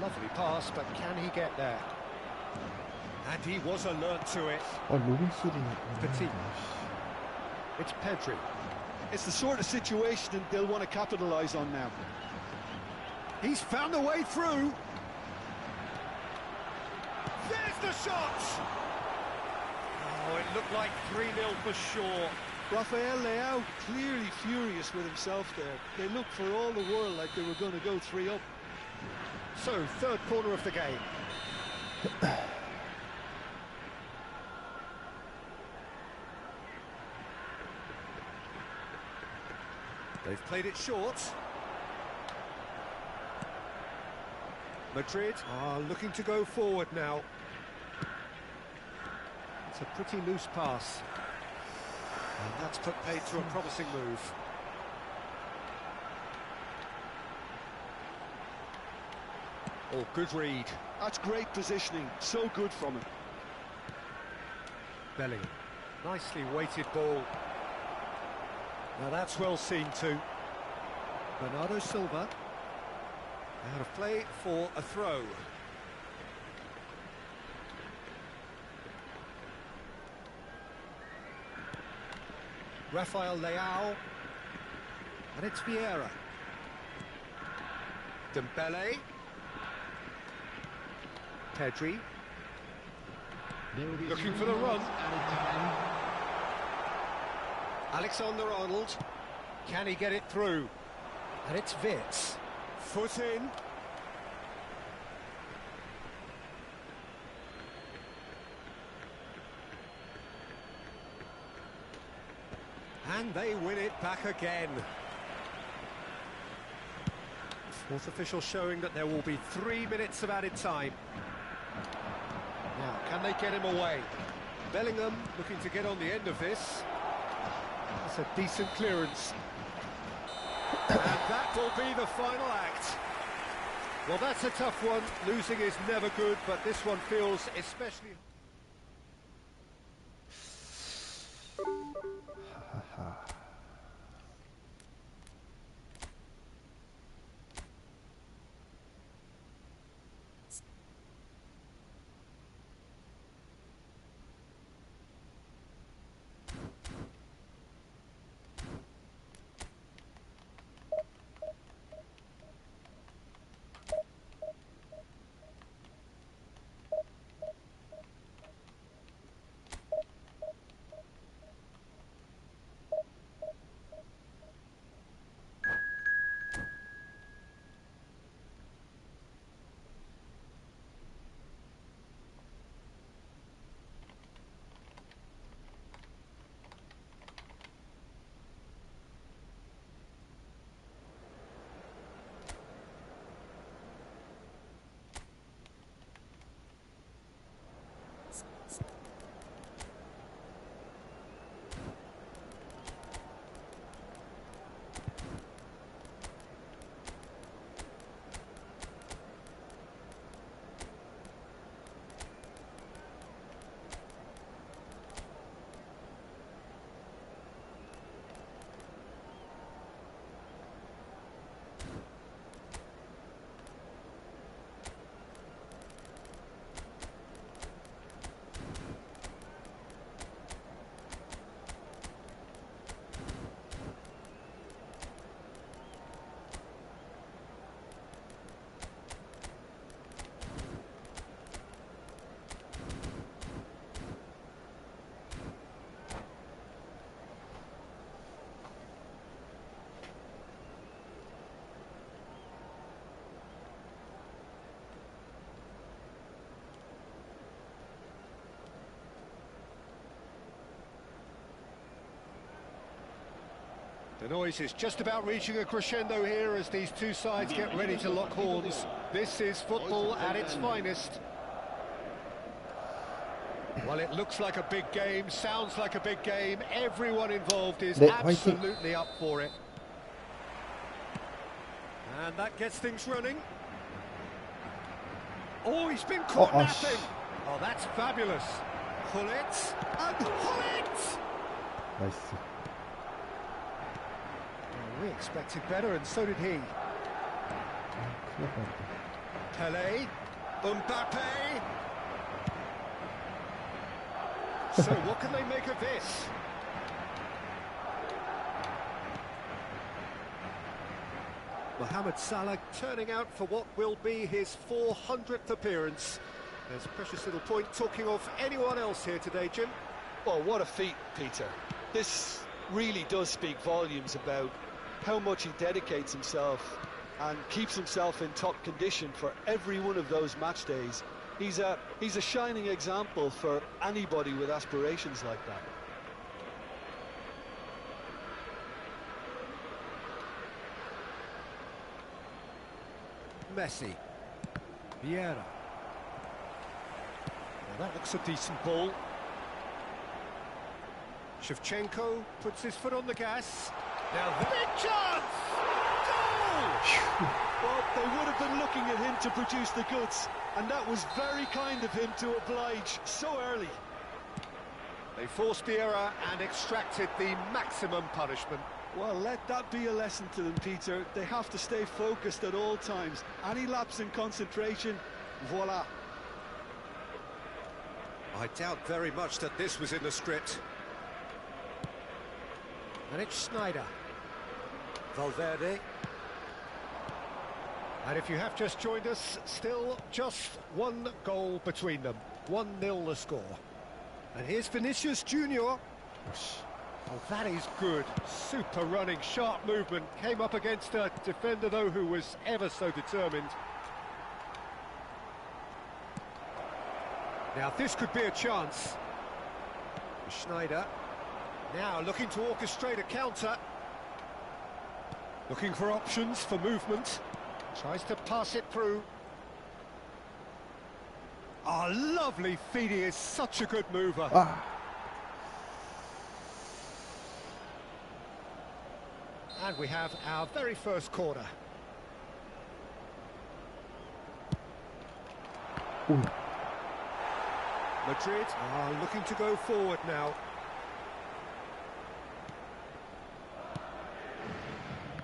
Lovely pass, but can he get there? And he was alert to it. 아 로빙스를 Petit. It's Pedri. It's the sort of situation they'll want to capitalise on now. He's found a way through. There's the shot! Oh, it looked like 3-0 for sure. Rafael Leao clearly furious with himself there. They looked for all the world like they were going to go 3 up. So, third corner of the game. They've played it short. Madrid are looking to go forward now. It's a pretty loose pass. And that's put paid to a promising move. Oh, good read. That's great positioning, so good from him. Bellingham. Nicely weighted ball. Now that's well seen too. Bernardo Silva. Out of play for a throw. Rafael Leao. And it's Vieira. Dembele. Pedri. There will be Looking 3 for the run. minutes added time. Alexander-Arnold. Can he get it through? And it's Vitz. Foot in. And they win it back again. Fourth official showing that there will be 3 minutes of added time. Now, can they get him away? Bellingham looking to get on the end of this. That's a decent clearance. And that will be the final act. Well, that's a tough one. Losing is never good, but this one feels especially... The noise is just about reaching a crescendo here as these two sides get ready to lock horns. This is football at its finest. Well, it looks like a big game, sounds like a big game. Everyone involved is absolutely up for it. And that gets things running. Oh, he's been caught napping. Oh, that's fabulous. Hullet and Hullet! 나이스. We expected better, and so did he. 큰일 날 뻔했다. Pelé, Mbappe. So what can they make of this? Mohamed Salah turning out for what will be his 400th appearance. There's a precious little point talking of anyone else here today, Jim. Well, what a feat, Peter. This really does speak volumes about how much he dedicates himself and keeps himself in top condition for every one of those match days. He's a shining example for anybody with aspirations like that. Messi. Vieira. Well, that looks a decent ball. Shevchenko puts his foot on the gas. Now the big chance! Goal! Well, they would have been looking at him to produce the goods, and that was very kind of him to oblige so early. They forced the error and extracted the maximum punishment. Well, let that be a lesson to them, Peter. They have to stay focused at all times. Any lapse in concentration, voila. I doubt very much that this was in the script. And it's Schneider. Valverde. And if you have just joined us, still just one goal between them. 1-0 the score. And here's Vinicius Junior. Oh, that is good. Super running, sharp movement. Came up against a defender, though, who was ever so determined. Now, this could be a chance. Schneider. Now, looking to orchestrate a counter. Looking for options for movement. Tries to pass it through. Oh, lovely feet. He is such a good mover. And we have our very first corner. Madrid are looking to go forward now.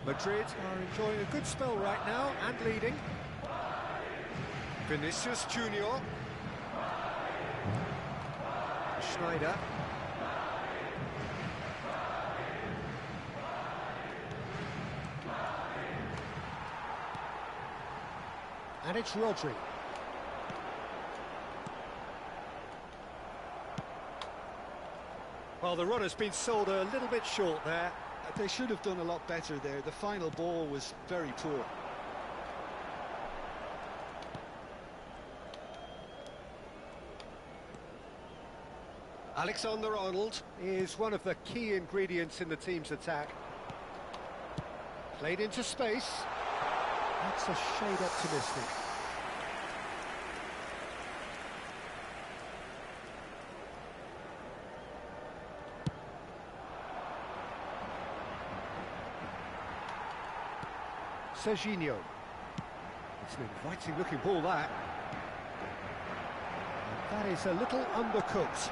Madrid are enjoying a good spell right now and leading. Vinicius Junior. Schneider. And it's Rodri. Well, the run has been sold a little bit short there. They should have done a lot better there. The final ball was very poor. Alexander-Arnold is one of the key ingredients in the team's attack. Played into space. That's a shade optimistic. Serginho. It's an inviting looking ball, that. And that is a little undercooked.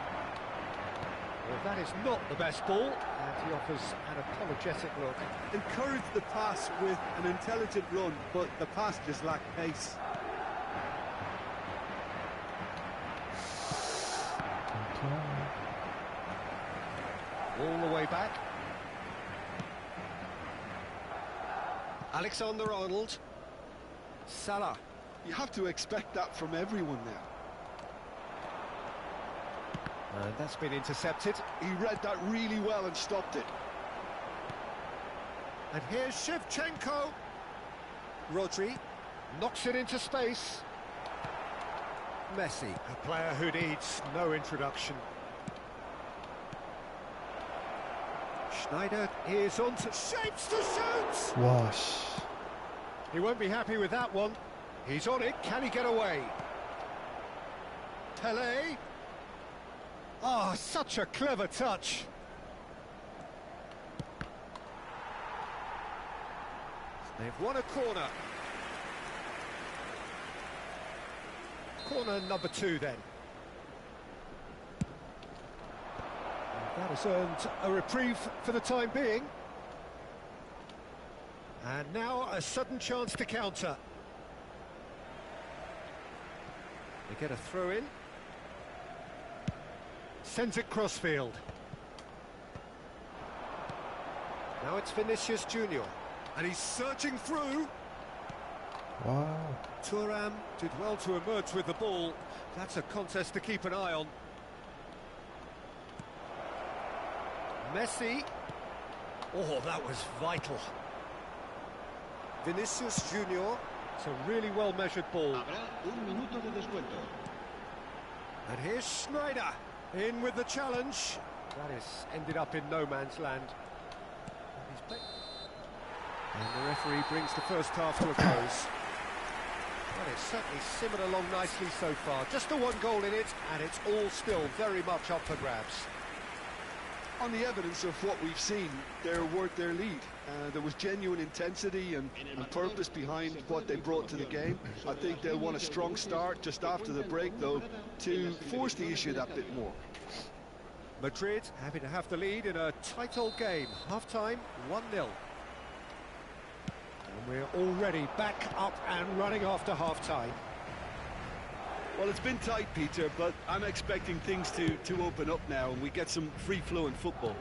Well, that is not the best ball, and he offers an apologetic look. Encourage the pass with an intelligent run, but the pass just lacked pace. All the way back. Alexander-Arnold. Salah. You have to expect that from everyone now. And that's been intercepted. He read that really well and stopped it. And here's Shevchenko. Rodri knocks it into space. Messi, a player who needs no introduction. Schneider is on to shapes to shoot. 와, 씨. He won't be happy with that one. He's on it. Can he get away? Pele. Oh, such a clever touch. They've won a corner. Corner number 2 then. And that has earned a reprieve for the time being. And now a sudden chance to counter. They get a throw in. Sends it crossfield. Now it's Vinicius Junior. And he's searching through. 와. Thuram did well to emerge with the ball. That's a contest to keep an eye on. Messi. Oh, that was vital. Vinicius Junior. It's a really well-measured ball. Habrá un minuto de descuento. And here's Schneider in with the challenge. That has ended up in no man's land. And the referee brings the first half to a close. Well, it's certainly simmered along nicely so far. Just the one goal in it, and it's all still very much up for grabs. On the evidence of what we've seen, they're worth their lead. There was genuine intensity and purpose behind what they brought to the game. I think they'll want a strong start just after the break, though, to force the issue that bit more. Madrid happy to have the lead in a tight old game. Half-time, 1-0. And we're already back up and running after half-time. Well, it's been tight, Peter, but I'm expecting things to open up now and we get some free-flowing football.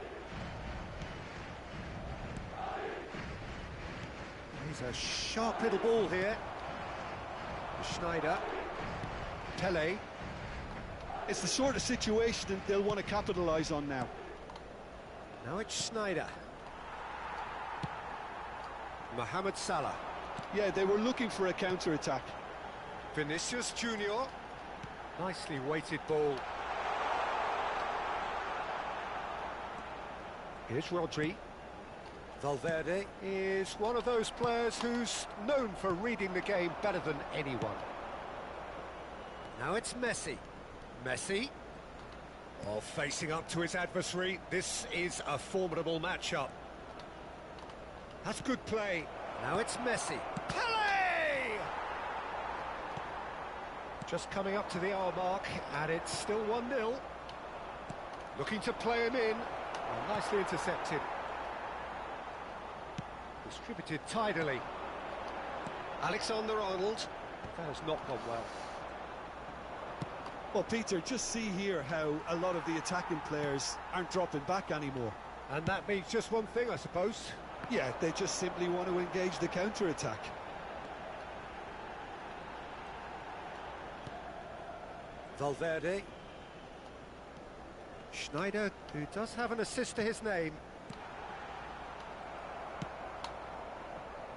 He's a sharp little ball here. Schneider. Pele. It's the sort of situation that they'll want to capitalise on now. Now it's Schneider. Mohamed Salah. Yeah, they were looking for a counter-attack. Vinicius Junior. Nicely weighted ball. Here's Rodri. Valverde is one of those players who's known for reading the game better than anyone. Now it's Messi. Messi. Oh, facing up to his adversary. This is a formidable matchup. That's good play. Now it's Messi. Pele! Just coming up to the hour mark, and it's still 1-0. Looking to play him in. Oh, nicely intercepted. Distributed tidily. Alexander-Arnold. That has not gone well. Well, Peter, just see here how a lot of the attacking players aren't dropping back anymore. And that means just one thing, I suppose. Yeah, they just simply want to engage the counter-attack. Valverde. Schneider, who does have an assist to his name.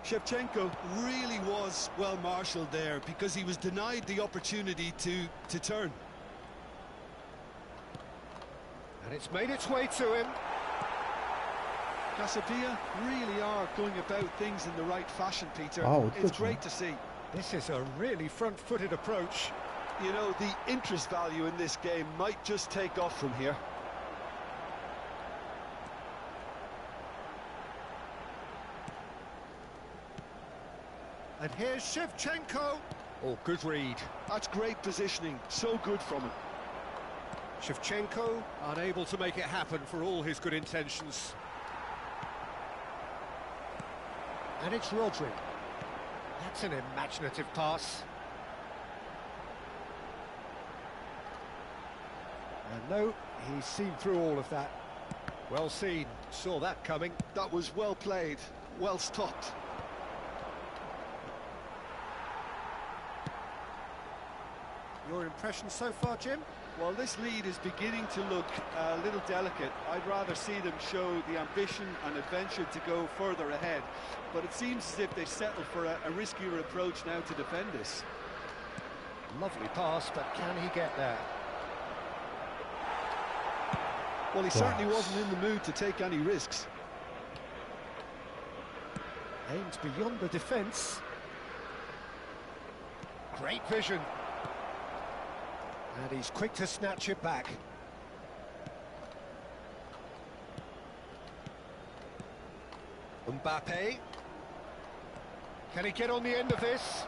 Shevchenko really was well marshalled there because he was denied the opportunity to turn. And it's made its way to him. Casabia really are going about things in the right fashion, Peter. It's great to see. This is a really front-footed approach. You know, the interest value in this game might just take off from here. And here's Shevchenko. Oh, good read. That's great positioning. So good from him. Shevchenko unable to make it happen for all his good intentions. And it's Rodri. That's an imaginative pass. And no, he's seen through all of that. Well seen. Saw that coming. That was well played. Well stopped. Your impression so far, Jim? Well, this lead is beginning to look a little delicate. I'd rather see them show the ambition and adventure to go further ahead. But it seems as if they settle for a riskier approach now to defend this. Lovely pass, but can he get there? Well, he certainly wasn't in the mood to take any risks. Aimed beyond the defence. Great vision. And he's quick to snatch it back. Mbappe. Can he get on the end of this?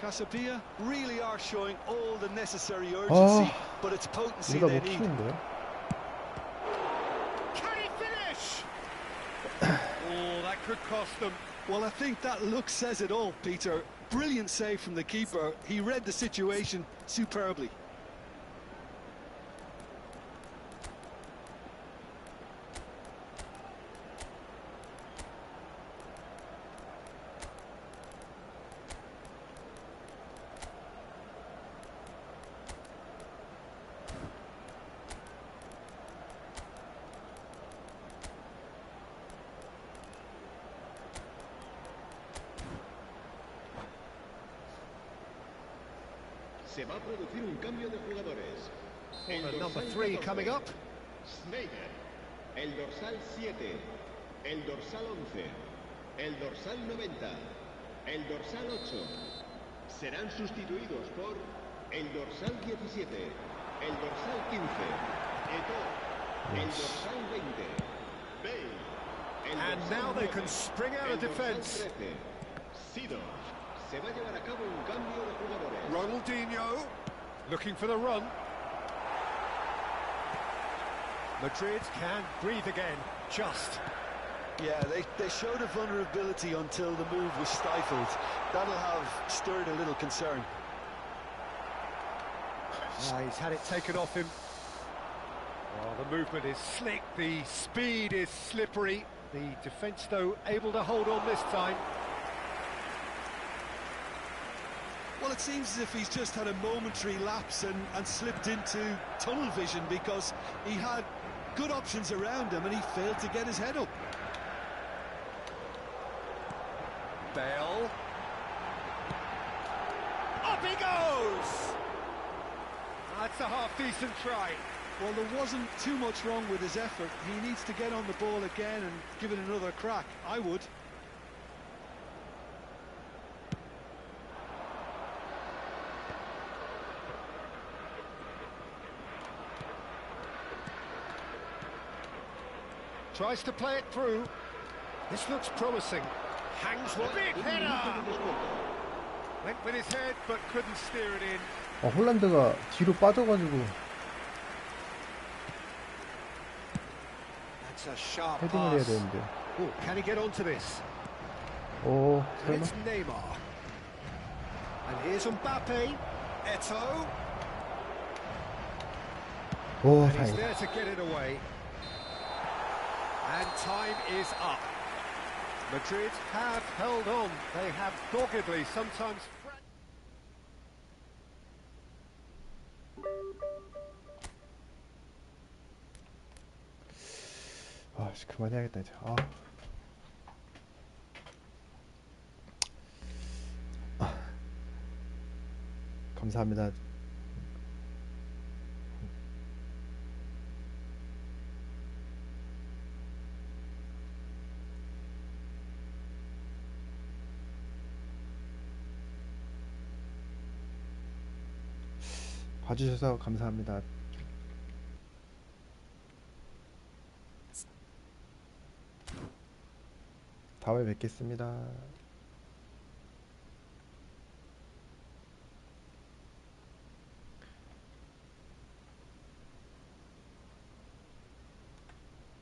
Casabia really are showing all the necessary urgency, Oh. but it's potency 우리가 they 못 need. 키는데요? Can he finish? Oh, that could cost them. Well, I think that look says it all, Peter. Brilliant save from the keeper. He read the situation superbly. Se va a producir un cambio de jugadores. El Number dorsal 3 14, coming up. Schneider. El dorsal 7. El dorsal 11. El dorsal 90. El dorsal 8. Serán sustituidos por el dorsal 17. El dorsal 15. Eto'o. El dorsal 20. Bale. El And dorsal now they 9, can spring out el of dorsal defence. 13. Sidor. Se va a llevar a cabo un cambio de jugadores. Ronaldinho looking for the run. Madrid can breathe again, just. Yeah, they showed a vulnerability until the move was stifled. That'll have stirred a little concern. He's had it taken off him. Well, the movement is slick, the speed is slippery. The defence, though, able to hold on this time. Well, it seems as if he's just had a momentary lapse and slipped into tunnel vision, because he had good options around him and he failed to get his head up. Bale. Up he goes! That's a half-decent try. Well, there wasn't too much wrong with his effort. He needs to get on the ball again and give it another crack. I would. Tries to play it through. This looks promising. Hangs one. Big header! Went with his head, but couldn't steer it in. 홀란드가 뒤로 빠져가지고 That's a sharp 헤딩을 해야 pass. 되는데. Oh, can he get onto this? 오, And 설마? it's Neymar. And here's Mbappe. Eto'o. 오, And he's 다행이다. there to get it away. And time is up. Madrid have held on. They have doggedly, sometimes. 아, 그만해야겠다 이제. 감사합니다. 봐주셔서 감사합니다. 다음에 뵙겠습니다.